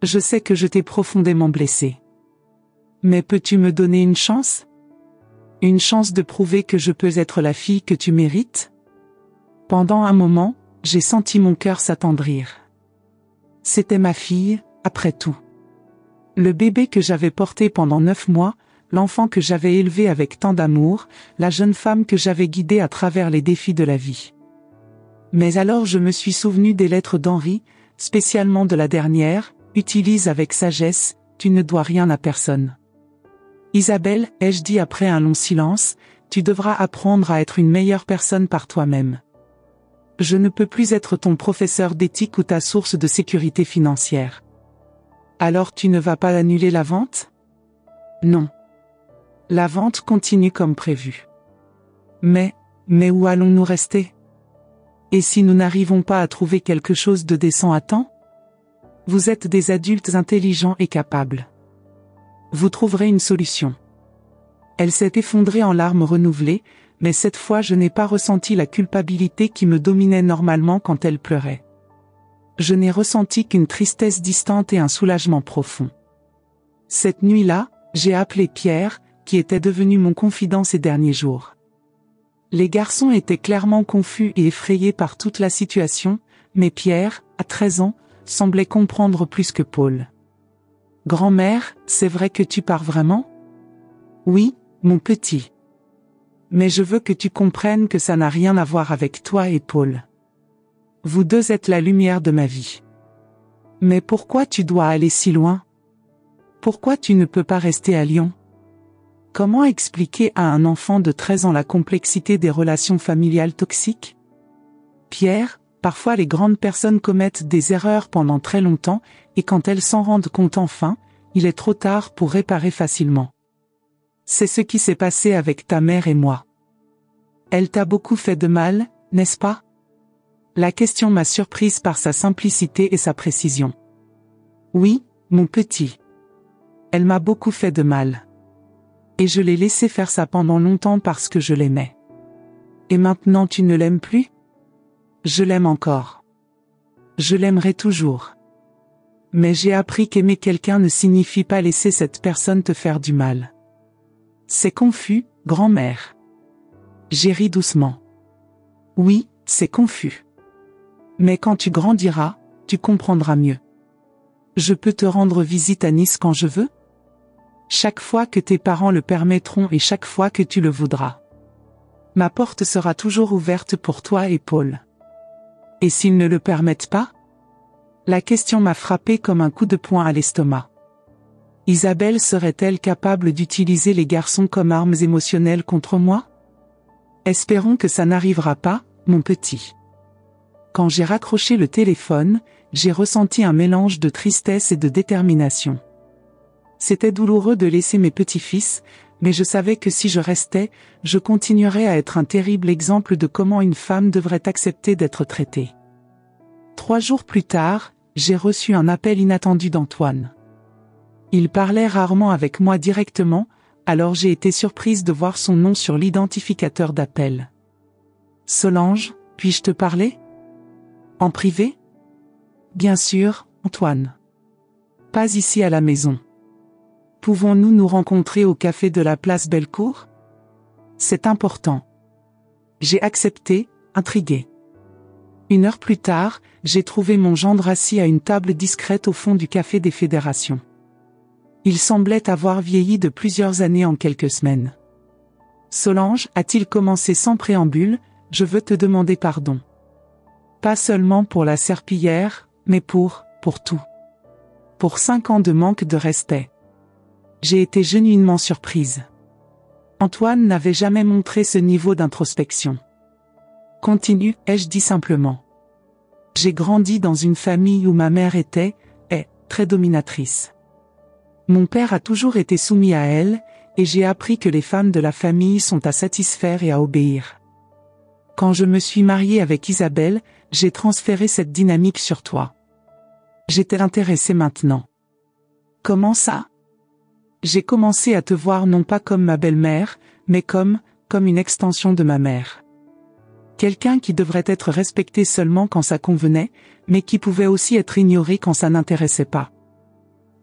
Je sais que je t'ai profondément blessée. Mais peux-tu me donner une chance? Une chance de prouver que je peux être la fille que tu mérites? Pendant un moment, j'ai senti mon cœur s'attendrir. C'était ma fille, après tout. Le bébé que j'avais porté pendant 9 mois, l'enfant que j'avais élevé avec tant d'amour, la jeune femme que j'avais guidée à travers les défis de la vie. Mais alors je me suis souvenu des lettres d'Henri, spécialement de la dernière, utilise avec sagesse, tu ne dois rien à personne. Isabelle, ai-je dit après un long silence, tu devras apprendre à être une meilleure personne par toi-même. Je ne peux plus être ton professeur d'éthique ou ta source de sécurité financière. Alors tu ne vas pas annuler la vente? Non. La vente continue comme prévu. Mais où allons-nous rester? Et si nous n'arrivons pas à trouver quelque chose de décent à temps? Vous êtes des adultes intelligents et capables. Vous trouverez une solution. Elle s'est effondrée en larmes renouvelées, mais cette fois je n'ai pas ressenti la culpabilité qui me dominait normalement quand elle pleurait. Je n'ai ressenti qu'une tristesse distante et un soulagement profond. Cette nuit-là, j'ai appelé Pierre, qui était devenu mon confident ces derniers jours. Les garçons étaient clairement confus et effrayés par toute la situation, mais Pierre, à 13 ans, semblait comprendre plus que Paul. « Grand-mère, c'est vrai que tu pars vraiment? » « Oui, mon petit. Mais je veux que tu comprennes que ça n'a rien à voir avec toi et Paul. Vous deux êtes la lumière de ma vie. Mais pourquoi tu dois aller si loin? Pourquoi tu ne peux pas rester à Lyon? Comment expliquer à un enfant de 13 ans la complexité des relations familiales toxiques? Pierre, parfois les grandes personnes commettent des erreurs pendant très longtemps, et quand elles s'en rendent compte enfin, il est trop tard pour réparer facilement. C'est ce qui s'est passé avec ta mère et moi. Elle t'a beaucoup fait de mal, n'est-ce pas? La question m'a surprise par sa simplicité et sa précision. Oui, mon petit. Elle m'a beaucoup fait de mal. Et je l'ai laissé faire ça pendant longtemps parce que je l'aimais. Et maintenant tu ne l'aimes plus? Je l'aime encore. Je l'aimerai toujours. Mais j'ai appris qu'aimer quelqu'un ne signifie pas laisser cette personne te faire du mal. C'est confus, grand-mère. J'ai ri doucement. Oui, c'est confus. Mais quand tu grandiras, tu comprendras mieux. Je peux te rendre visite à Nice quand je veux? Chaque fois que tes parents le permettront et chaque fois que tu le voudras. Ma porte sera toujours ouverte pour toi et Paul. Et s'ils ne le permettent pas? La question m'a frappé comme un coup de poing à l'estomac. Isabelle serait-elle capable d'utiliser les garçons comme armes émotionnelles contre moi? Espérons que ça n'arrivera pas, mon petit. Quand j'ai raccroché le téléphone, j'ai ressenti un mélange de tristesse et de détermination. C'était douloureux de laisser mes petits-fils, mais je savais que si je restais, je continuerais à être un terrible exemple de comment une femme devrait accepter d'être traitée. 3 jours plus tard, j'ai reçu un appel inattendu d'Antoine. Il parlait rarement avec moi directement, alors j'ai été surprise de voir son nom sur l'identificateur d'appel. Solange, puis-je te parler? En privé? Bien sûr, Antoine. Pas ici à la maison. Pouvons-nous nous rencontrer au café de la place Bellecour? C'est important. J'ai accepté, intrigué. 1 heure plus tard, j'ai trouvé mon gendre assis à une table discrète au fond du café des Fédérations. Il semblait avoir vieilli de plusieurs années en quelques semaines. Solange, a-t-il commencé sans préambule, je veux te demander pardon. Pas seulement pour la serpillière, mais pour tout. Pour 5 ans de manque de respect. J'ai été genuinement surprise. Antoine n'avait jamais montré ce niveau d'introspection. Continue, ai-je dit simplement. J'ai grandi dans une famille où ma mère est très dominatrice. Mon père a toujours été soumis à elle, et j'ai appris que les femmes de la famille sont à satisfaire et à obéir. Quand je me suis mariée avec Isabelle, j'ai transféré cette dynamique sur toi. J'étais intéressée maintenant. Comment ça? J'ai commencé à te voir non pas comme ma belle-mère, mais comme une extension de ma mère. Quelqu'un qui devrait être respecté seulement quand ça convenait, mais qui pouvait aussi être ignoré quand ça n'intéressait pas.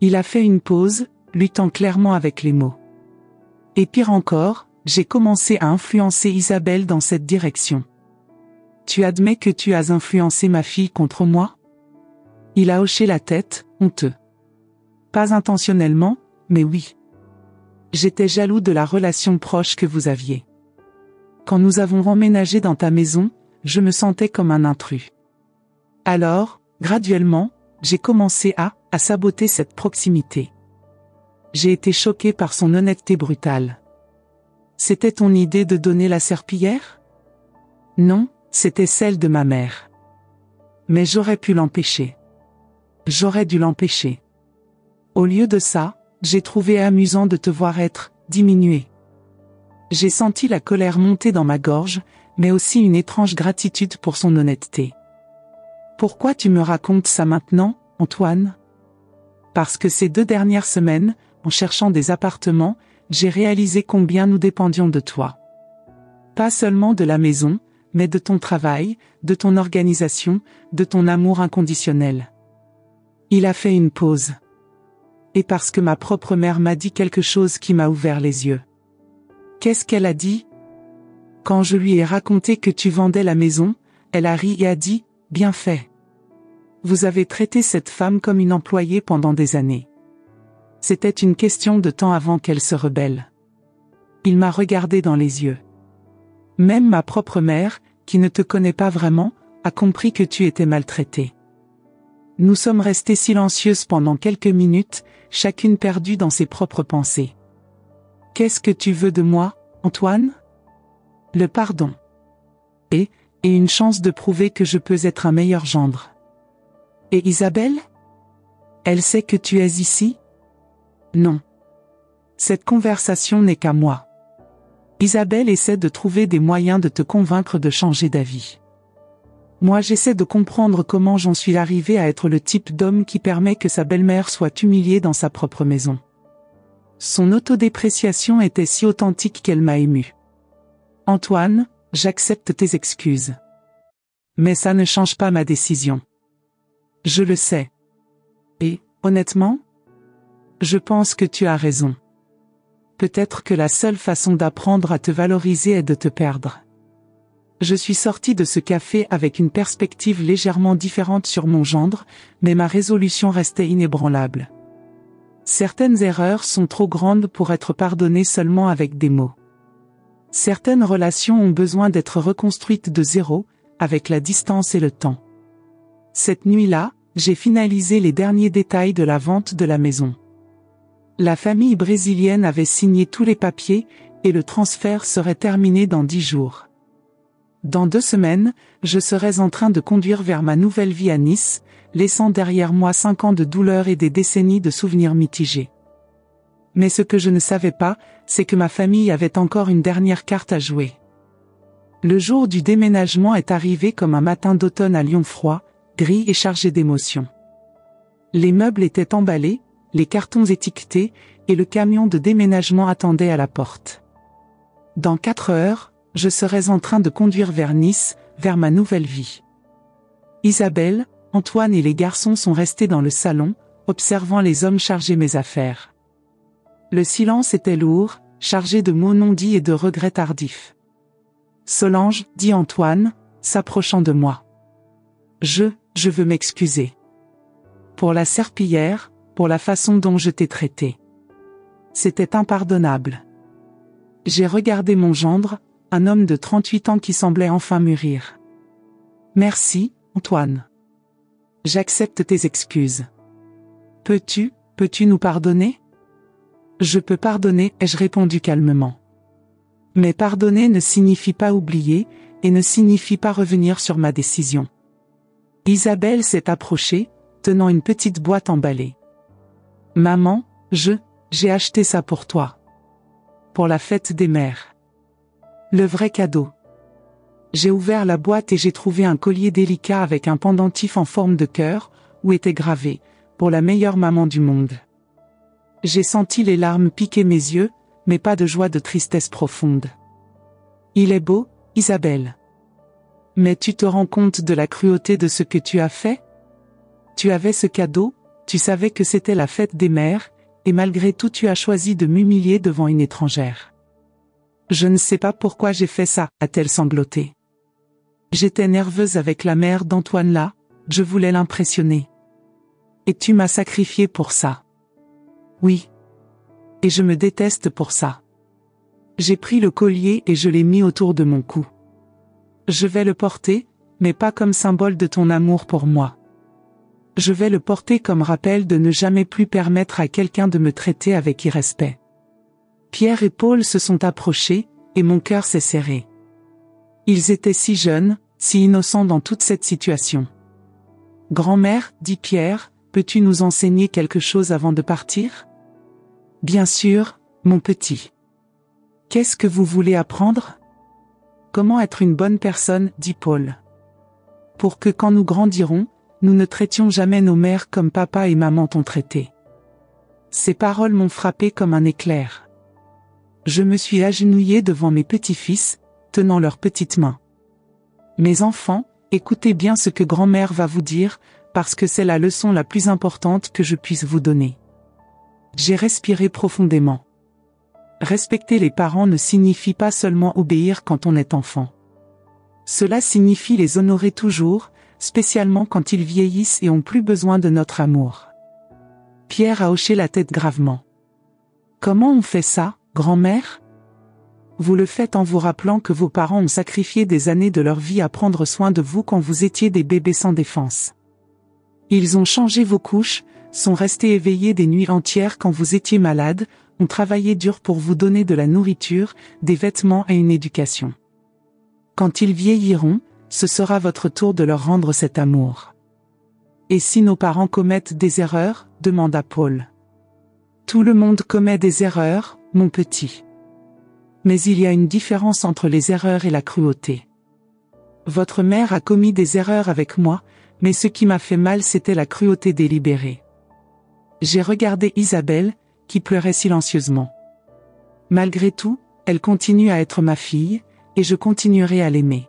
Il a fait une pause, luttant clairement avec les mots. Et pire encore, j'ai commencé à influencer Isabelle dans cette direction. Tu admets que tu as influencé ma fille contre moi? Il a hoché la tête, honteux. Pas intentionnellement, mais oui. J'étais jaloux de la relation proche que vous aviez. Quand nous avons emménagé dans ta maison, je me sentais comme un intrus. Alors, graduellement, j'ai commencé à saboter cette proximité. J'ai été choquée par son honnêteté brutale. C'était ton idée de donner la serpillière? Non, c'était celle de ma mère. Mais j'aurais pu l'empêcher. J'aurais dû l'empêcher. Au lieu de ça, j'ai trouvé amusant de te voir être diminué. J'ai senti la colère monter dans ma gorge, mais aussi une étrange gratitude pour son honnêteté. Pourquoi tu me racontes ça maintenant, Antoine? Parce que ces 2 dernières semaines, en cherchant des appartements, j'ai réalisé combien nous dépendions de toi. Pas seulement de la maison, mais de ton travail, de ton organisation, de ton amour inconditionnel. Il a fait une pause. Et parce que ma propre mère m'a dit quelque chose qui m'a ouvert les yeux. Qu'est-ce qu'elle a dit? Quand je lui ai raconté que tu vendais la maison, elle a ri et a dit, bien fait. Vous avez traité cette femme comme une employée pendant des années. C'était une question de temps avant qu'elle se rebelle. Il m'a regardé dans les yeux. Même ma propre mère, qui ne te connaît pas vraiment, a compris que tu étais maltraitée. Nous sommes restés silencieuses pendant quelques minutes, chacune perdue dans ses propres pensées. Qu'est-ce que tu veux de moi, Antoine? Le pardon. Et une chance de prouver que je peux être un meilleur gendre. Et Isabelle? Elle sait que tu es ici? Non. Cette conversation n'est qu'à moi. Isabelle essaie de trouver des moyens de te convaincre de changer d'avis. Moi j'essaie de comprendre comment j'en suis arrivée à être le type d'homme qui permet que sa belle-mère soit humiliée dans sa propre maison. Son autodépréciation était si authentique qu'elle m'a ému. Antoine, j'accepte tes excuses. Mais ça ne change pas ma décision. Je le sais. Et, honnêtement, je pense que tu as raison. Peut-être que la seule façon d'apprendre à te valoriser est de te perdre. Je suis sorti de ce café avec une perspective légèrement différente sur mon gendre, mais ma résolution restait inébranlable. Certaines erreurs sont trop grandes pour être pardonnées seulement avec des mots. Certaines relations ont besoin d'être reconstruites de zéro, avec la distance et le temps. Cette nuit-là, j'ai finalisé les derniers détails de la vente de la maison. La famille brésilienne avait signé tous les papiers, et le transfert serait terminé dans 10 jours. Dans 2 semaines, je serais en train de conduire vers ma nouvelle vie à Nice, laissant derrière moi 5 ans de douleur et des décennies de souvenirs mitigés. Mais ce que je ne savais pas, c'est que ma famille avait encore une dernière carte à jouer. Le jour du déménagement est arrivé comme un matin d'automne à Lyon froid, gris et chargé d'émotions. Les meubles étaient emballés, les cartons étiquetés, et le camion de déménagement attendait à la porte. Dans 4 heures, je serais en train de conduire vers Nice, vers ma nouvelle vie. Isabelle, Antoine et les garçons sont restés dans le salon, observant les hommes charger mes affaires. Le silence était lourd, chargé de mots non dits et de regrets tardifs. Solange, dit Antoine, s'approchant de moi. Je veux m'excuser. Pour la serpillière, pour la façon dont je t'ai traité. C'était impardonnable. J'ai regardé mon gendre, un homme de 38 ans qui semblait enfin mûrir. Merci, Antoine. J'accepte tes excuses. Peux-tu nous pardonner? Je peux pardonner, ai-je répondu calmement. Mais pardonner ne signifie pas oublier, et ne signifie pas revenir sur ma décision. Isabelle s'est approchée, tenant une petite boîte emballée. Maman, j'ai acheté ça pour toi. Pour la fête des mères. Le vrai cadeau. J'ai ouvert la boîte et j'ai trouvé un collier délicat avec un pendentif en forme de cœur, où était gravé « Pour la meilleure maman du monde ». J'ai senti les larmes piquer mes yeux, mais pas de joie de tristesse profonde. Il est beau, Isabelle. Mais tu te rends compte de la cruauté de ce que tu as fait? Tu avais ce cadeau, tu savais que c'était la fête des mères, et malgré tout tu as choisi de m'humilier devant une étrangère. Je ne sais pas pourquoi j'ai fait ça, a-t-elle sangloté. J'étais nerveuse avec la mère d'Antoine là, je voulais l'impressionner. Et tu m'as sacrifié pour ça. Oui. Et je me déteste pour ça. J'ai pris le collier et je l'ai mis autour de mon cou. Je vais le porter, mais pas comme symbole de ton amour pour moi. Je vais le porter comme rappel de ne jamais plus permettre à quelqu'un de me traiter avec irrespect. Pierre et Paul se sont approchés, et mon cœur s'est serré. Ils étaient si jeunes, si innocents dans toute cette situation. Grand-mère, dit Pierre, peux-tu nous enseigner quelque chose avant de partir? Bien sûr, mon petit. Qu'est-ce que vous voulez apprendre? Comment être une bonne personne, dit Paul. Pour que quand nous grandirons, nous ne traitions jamais nos mères comme papa et maman t'ont traité. Ces paroles m'ont frappé comme un éclair. Je me suis agenouillée devant mes petits-fils, tenant leurs petites mains. Mes enfants, écoutez bien ce que grand-mère va vous dire, parce que c'est la leçon la plus importante que je puisse vous donner. J'ai respiré profondément. Respecter les parents ne signifie pas seulement obéir quand on est enfant. Cela signifie les honorer toujours, spécialement quand ils vieillissent et ont plus besoin de notre amour. Pierre a hoché la tête gravement. Comment on fait ça, grand-mère? Vous le faites en vous rappelant que vos parents ont sacrifié des années de leur vie à prendre soin de vous quand vous étiez des bébés sans défense. Ils ont changé vos couches, sont restés éveillés des nuits entières quand vous étiez malade, ont travaillé dur pour vous donner de la nourriture, des vêtements et une éducation. Quand ils vieilliront, ce sera votre tour de leur rendre cet amour. Et si nos parents commettent des erreurs, demanda Paul. Tout le monde commet des erreurs, mon petit. Mais il y a une différence entre les erreurs et la cruauté. Votre mère a commis des erreurs avec moi, mais ce qui m'a fait mal c'était la cruauté délibérée. J'ai regardé Isabelle, qui pleurait silencieusement. Malgré tout, elle continue à être ma fille, et je continuerai à l'aimer.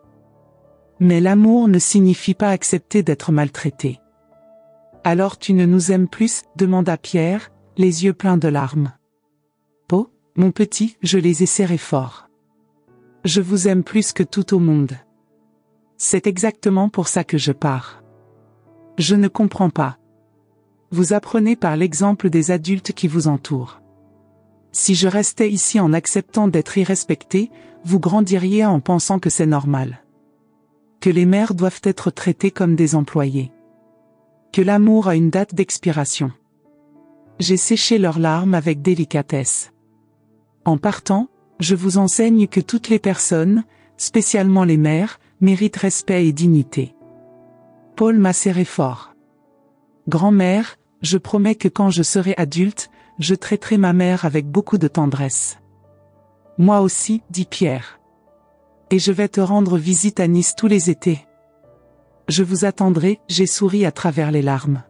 Mais l'amour ne signifie pas accepter d'être maltraité. Alors tu ne nous aimes plus, demanda Pierre, les yeux pleins de larmes. Oh, mon petit, je les ai serrés fort. Je vous aime plus que tout au monde. C'est exactement pour ça que je pars. Je ne comprends pas. Vous apprenez par l'exemple des adultes qui vous entourent. Si je restais ici en acceptant d'être irrespecté, vous grandiriez en pensant que c'est normal. Que les mères doivent être traitées comme des employés. Que l'amour a une date d'expiration. J'ai séché leurs larmes avec délicatesse. En partant, je vous enseigne que toutes les personnes, spécialement les mères, méritent respect et dignité. Paul m'a serré fort. Grand-mère, je promets que quand je serai adulte, je traiterai ma mère avec beaucoup de tendresse. Moi aussi, dit Pierre. Et je vais te rendre visite à Nice tous les étés. Je vous attendrai, j'ai souri à travers les larmes.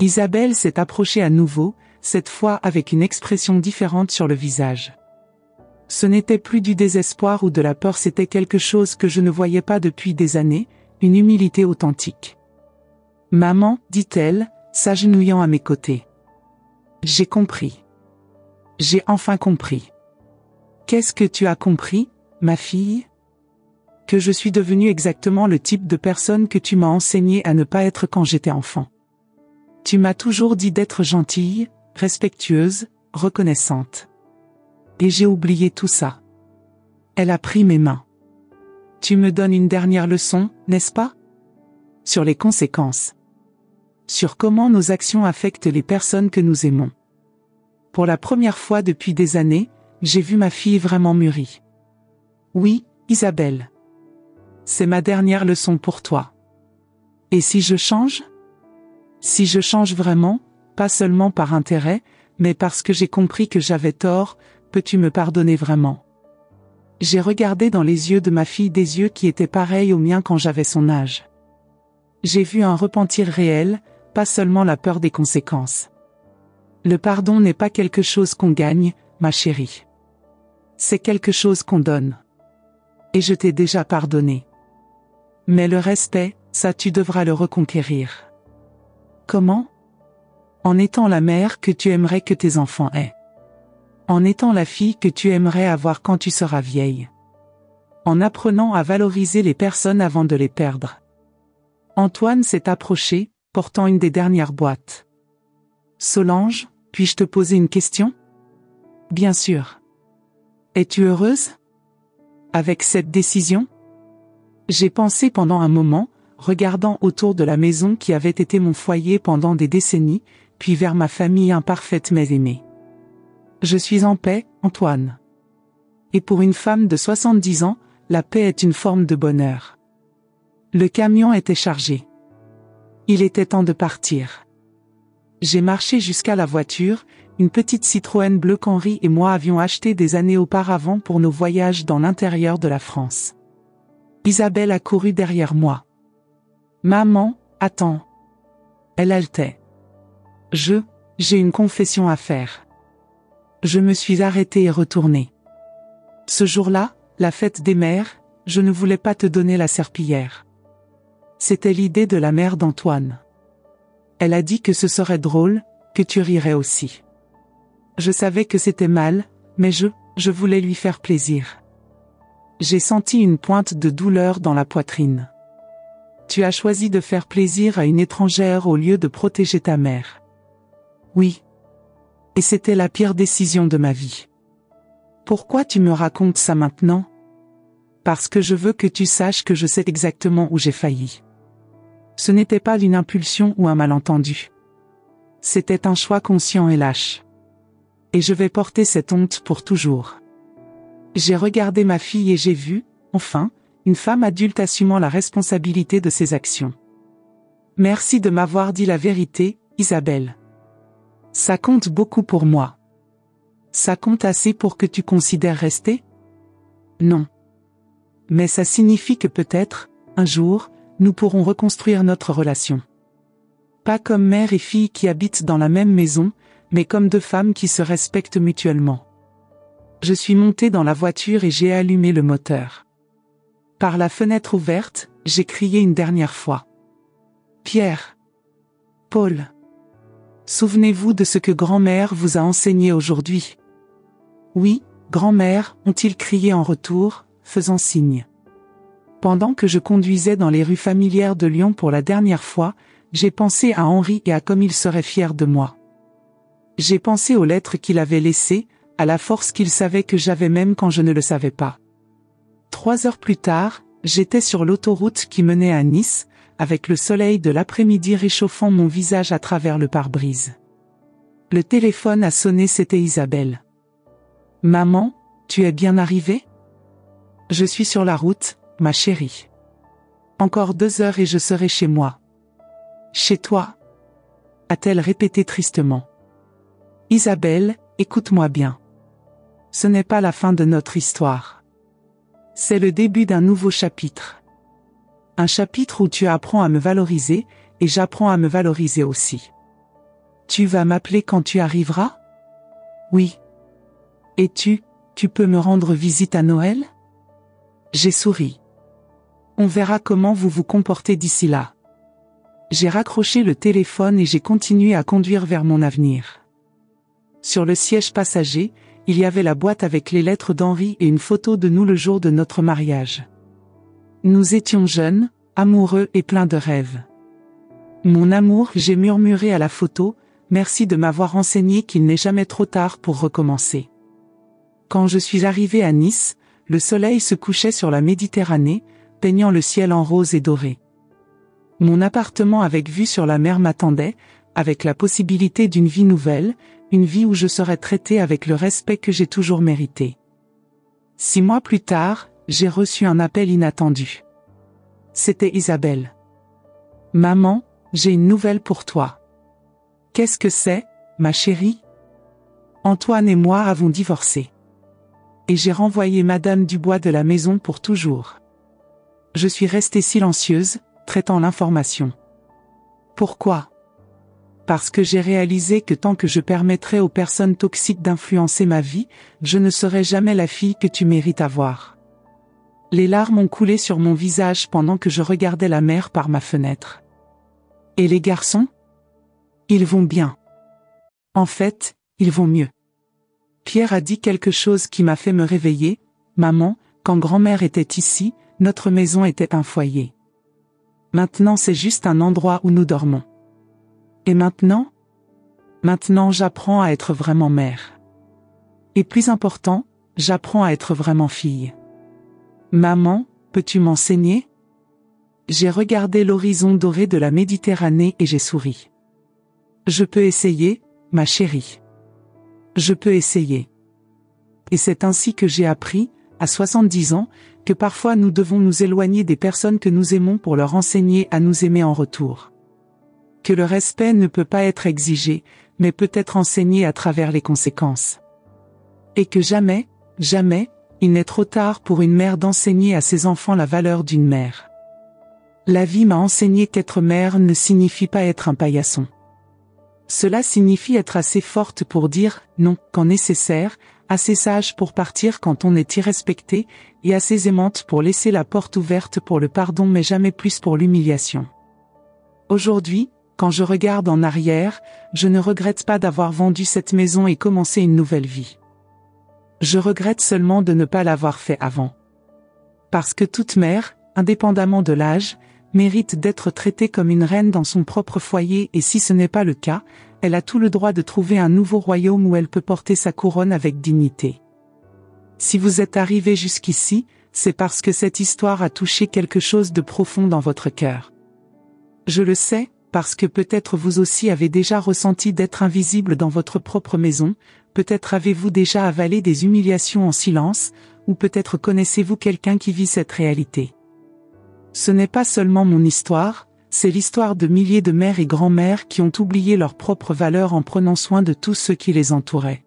Isabelle s'est approchée à nouveau, cette fois avec une expression différente sur le visage. Ce n'était plus du désespoir ou de la peur, c'était quelque chose que je ne voyais pas depuis des années, une humilité authentique. Maman, dit-elle, s'agenouillant à mes côtés. J'ai compris. J'ai enfin compris. Qu'est-ce que tu as compris, ma fille? Que je suis devenue exactement le type de personne que tu m'as enseigné à ne pas être quand j'étais enfant. Tu m'as toujours dit d'être gentille, respectueuse, reconnaissante. Et j'ai oublié tout ça. Elle a pris mes mains. Tu me donnes une dernière leçon, n'est-ce pas? Sur les conséquences. Sur comment nos actions affectent les personnes que nous aimons. Pour la première fois depuis des années, j'ai vu ma fille vraiment mûrie. Oui, Isabelle. C'est ma dernière leçon pour toi. Et si je change? Si je change vraiment, pas seulement par intérêt, mais parce que j'ai compris que j'avais tort, peux-tu me pardonner vraiment? J'ai regardé dans les yeux de ma fille des yeux qui étaient pareils aux miens quand j'avais son âge. J'ai vu un repentir réel, pas seulement la peur des conséquences. Le pardon n'est pas quelque chose qu'on gagne, ma chérie. C'est quelque chose qu'on donne. Et je t'ai déjà pardonné. Mais le respect, ça tu devras le reconquérir. Comment? En étant la mère que tu aimerais que tes enfants aient. En étant la fille que tu aimerais avoir quand tu seras vieille. En apprenant à valoriser les personnes avant de les perdre. Antoine s'est approché, portant une des dernières boîtes. Solange, puis-je te poser une question? Bien sûr. Es-tu heureuse? Avec cette décision? J'ai pensé pendant un moment, regardant autour de la maison qui avait été mon foyer pendant des décennies, puis vers ma famille imparfaite mais aimée. Je suis en paix, Antoine. Et pour une femme de 70 ans, la paix est une forme de bonheur. Le camion était chargé. Il était temps de partir. J'ai marché jusqu'à la voiture, une petite Citroën bleue qu'Henri et moi avions achetée des années auparavant pour nos voyages dans l'intérieur de la France. Isabelle a couru derrière moi. Maman, attends. Elle haletait. J'ai une confession à faire. Je me suis arrêtée et retournée. Ce jour-là, la fête des mères, je ne voulais pas te donner la serpillière. C'était l'idée de la mère d'Antoine. Elle a dit que ce serait drôle, que tu rirais aussi. Je savais que c'était mal, mais je voulais lui faire plaisir. J'ai senti une pointe de douleur dans la poitrine. Tu as choisi de faire plaisir à une étrangère au lieu de protéger ta mère. Oui. Et c'était la pire décision de ma vie. Pourquoi tu me racontes ça maintenant? Parce que je veux que tu saches que je sais exactement où j'ai failli. Ce n'était pas une impulsion ou un malentendu. C'était un choix conscient et lâche. Et je vais porter cette honte pour toujours. J'ai regardé ma fille et j'ai vu, enfin, une femme adulte assumant la responsabilité de ses actions. Merci de m'avoir dit la vérité, Isabelle. Ça compte beaucoup pour moi. Ça compte assez pour que tu considères rester? Non. Mais ça signifie que peut-être, un jour, nous pourrons reconstruire notre relation. Pas comme mère et fille qui habitent dans la même maison, mais comme deux femmes qui se respectent mutuellement. Je suis montée dans la voiture et j'ai allumé le moteur. Par la fenêtre ouverte, j'ai crié une dernière fois. Pierre. Paul. Souvenez-vous de ce que grand-mère vous a enseigné aujourd'hui. Oui, grand-mère, ont-ils crié en retour, faisant signe. Pendant que je conduisais dans les rues familières de Lyon pour la dernière fois, j'ai pensé à Henri et à comme il serait fier de moi. J'ai pensé aux lettres qu'il avait laissées, à la force qu'il savait que j'avais même quand je ne le savais pas. 3 heures plus tard, j'étais sur l'autoroute qui menait à Nice, avec le soleil de l'après-midi réchauffant mon visage à travers le pare-brise. Le téléphone a sonné, c'était Isabelle. « Maman, tu es bien arrivée ? » « Je suis sur la route, ma chérie. Encore 2 heures et je serai chez moi. »« Chez toi ?» a-t-elle répété tristement. « Isabelle, écoute-moi bien. Ce n'est pas la fin de notre histoire. C'est le début d'un nouveau chapitre. Un chapitre où tu apprends à me valoriser, et j'apprends à me valoriser aussi. Tu vas m'appeler quand tu arriveras ? Oui. Et tu peux me rendre visite à Noël ? J'ai souri. On verra comment vous vous comportez d'ici là. J'ai raccroché le téléphone et j'ai continué à conduire vers mon avenir. Sur le siège passager, il y avait la boîte avec les lettres d'Henri et une photo de nous le jour de notre mariage. Nous étions jeunes, amoureux et pleins de rêves. Mon amour, j'ai murmuré à la photo, merci de m'avoir enseigné qu'il n'est jamais trop tard pour recommencer. Quand je suis arrivée à Nice, le soleil se couchait sur la Méditerranée, peignant le ciel en rose et doré. Mon appartement avec vue sur la mer m'attendait, avec la possibilité d'une vie nouvelle, une vie où je serais traitée avec le respect que j'ai toujours mérité. 6 mois plus tard, j'ai reçu un appel inattendu. C'était Isabelle. « Maman, j'ai une nouvelle pour toi. »« Qu'est-ce que c'est, ma chérie ? » Antoine et moi avons divorcé. Et j'ai renvoyé Madame Dubois de la maison pour toujours. Je suis restée silencieuse, traitant l'information. Pourquoi ? Parce que j'ai réalisé que tant que je permettrai aux personnes toxiques d'influencer ma vie, je ne serai jamais la fille que tu mérites avoir. Les larmes ont coulé sur mon visage pendant que je regardais la mer par ma fenêtre. Et les garçons ? Ils vont bien. En fait, ils vont mieux. Pierre a dit quelque chose qui m'a fait me réveiller. Maman, quand grand-mère était ici, notre maison était un foyer. Maintenant c'est juste un endroit où nous dormons. Et maintenant ? Maintenant j'apprends à être vraiment mère. Et plus important, j'apprends à être vraiment fille. Maman, peux-tu m'enseigner ? J'ai regardé l'horizon doré de la Méditerranée et j'ai souri. Je peux essayer, ma chérie. Je peux essayer. Et c'est ainsi que j'ai appris, à 70 ans, que parfois nous devons nous éloigner des personnes que nous aimons pour leur enseigner à nous aimer en retour. Que le respect ne peut pas être exigé, mais peut être enseigné à travers les conséquences. Et que jamais, jamais, il n'est trop tard pour une mère d'enseigner à ses enfants la valeur d'une mère. La vie m'a enseigné qu'être mère ne signifie pas être un paillasson. Cela signifie être assez forte pour dire non quand nécessaire, assez sage pour partir quand on est irrespecté, et assez aimante pour laisser la porte ouverte pour le pardon mais jamais plus pour l'humiliation. Aujourd'hui, quand je regarde en arrière, je ne regrette pas d'avoir vendu cette maison et commencé une nouvelle vie. Je regrette seulement de ne pas l'avoir fait avant. Parce que toute mère, indépendamment de l'âge, mérite d'être traitée comme une reine dans son propre foyer et si ce n'est pas le cas, elle a tout le droit de trouver un nouveau royaume où elle peut porter sa couronne avec dignité. Si vous êtes arrivé jusqu'ici, c'est parce que cette histoire a touché quelque chose de profond dans votre cœur. Je le sais, parce que peut-être vous aussi avez déjà ressenti d'être invisible dans votre propre maison, peut-être avez-vous déjà avalé des humiliations en silence, ou peut-être connaissez-vous quelqu'un qui vit cette réalité. Ce n'est pas seulement mon histoire, c'est l'histoire de milliers de mères et grands-mères qui ont oublié leurs propres valeurs en prenant soin de tous ceux qui les entouraient.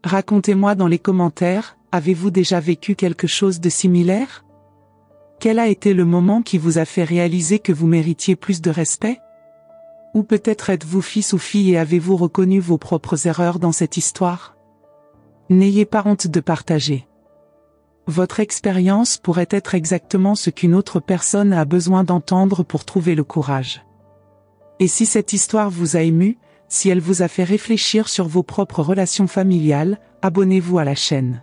Racontez-moi dans les commentaires, avez-vous déjà vécu quelque chose de similaire ? Quel a été le moment qui vous a fait réaliser que vous méritiez plus de respect ? Ou peut-être êtes-vous fils ou fille et avez-vous reconnu vos propres erreurs dans cette histoire? N'ayez pas honte de partager. Votre expérience pourrait être exactement ce qu'une autre personne a besoin d'entendre pour trouver le courage. Et si cette histoire vous a ému, si elle vous a fait réfléchir sur vos propres relations familiales, abonnez-vous à la chaîne.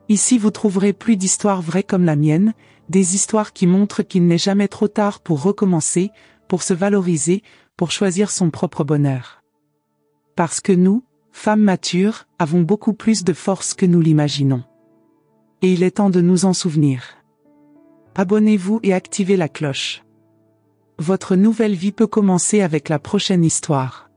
Ici vous trouverez plus d'histoires vraies comme la mienne, des histoires qui montrent qu'il n'est jamais trop tard pour recommencer, pour se valoriser, pour choisir son propre bonheur. Parce que nous, femmes matures, avons beaucoup plus de force que nous l'imaginons. Et il est temps de nous en souvenir. Abonnez-vous et activez la cloche. Votre nouvelle vie peut commencer avec la prochaine histoire.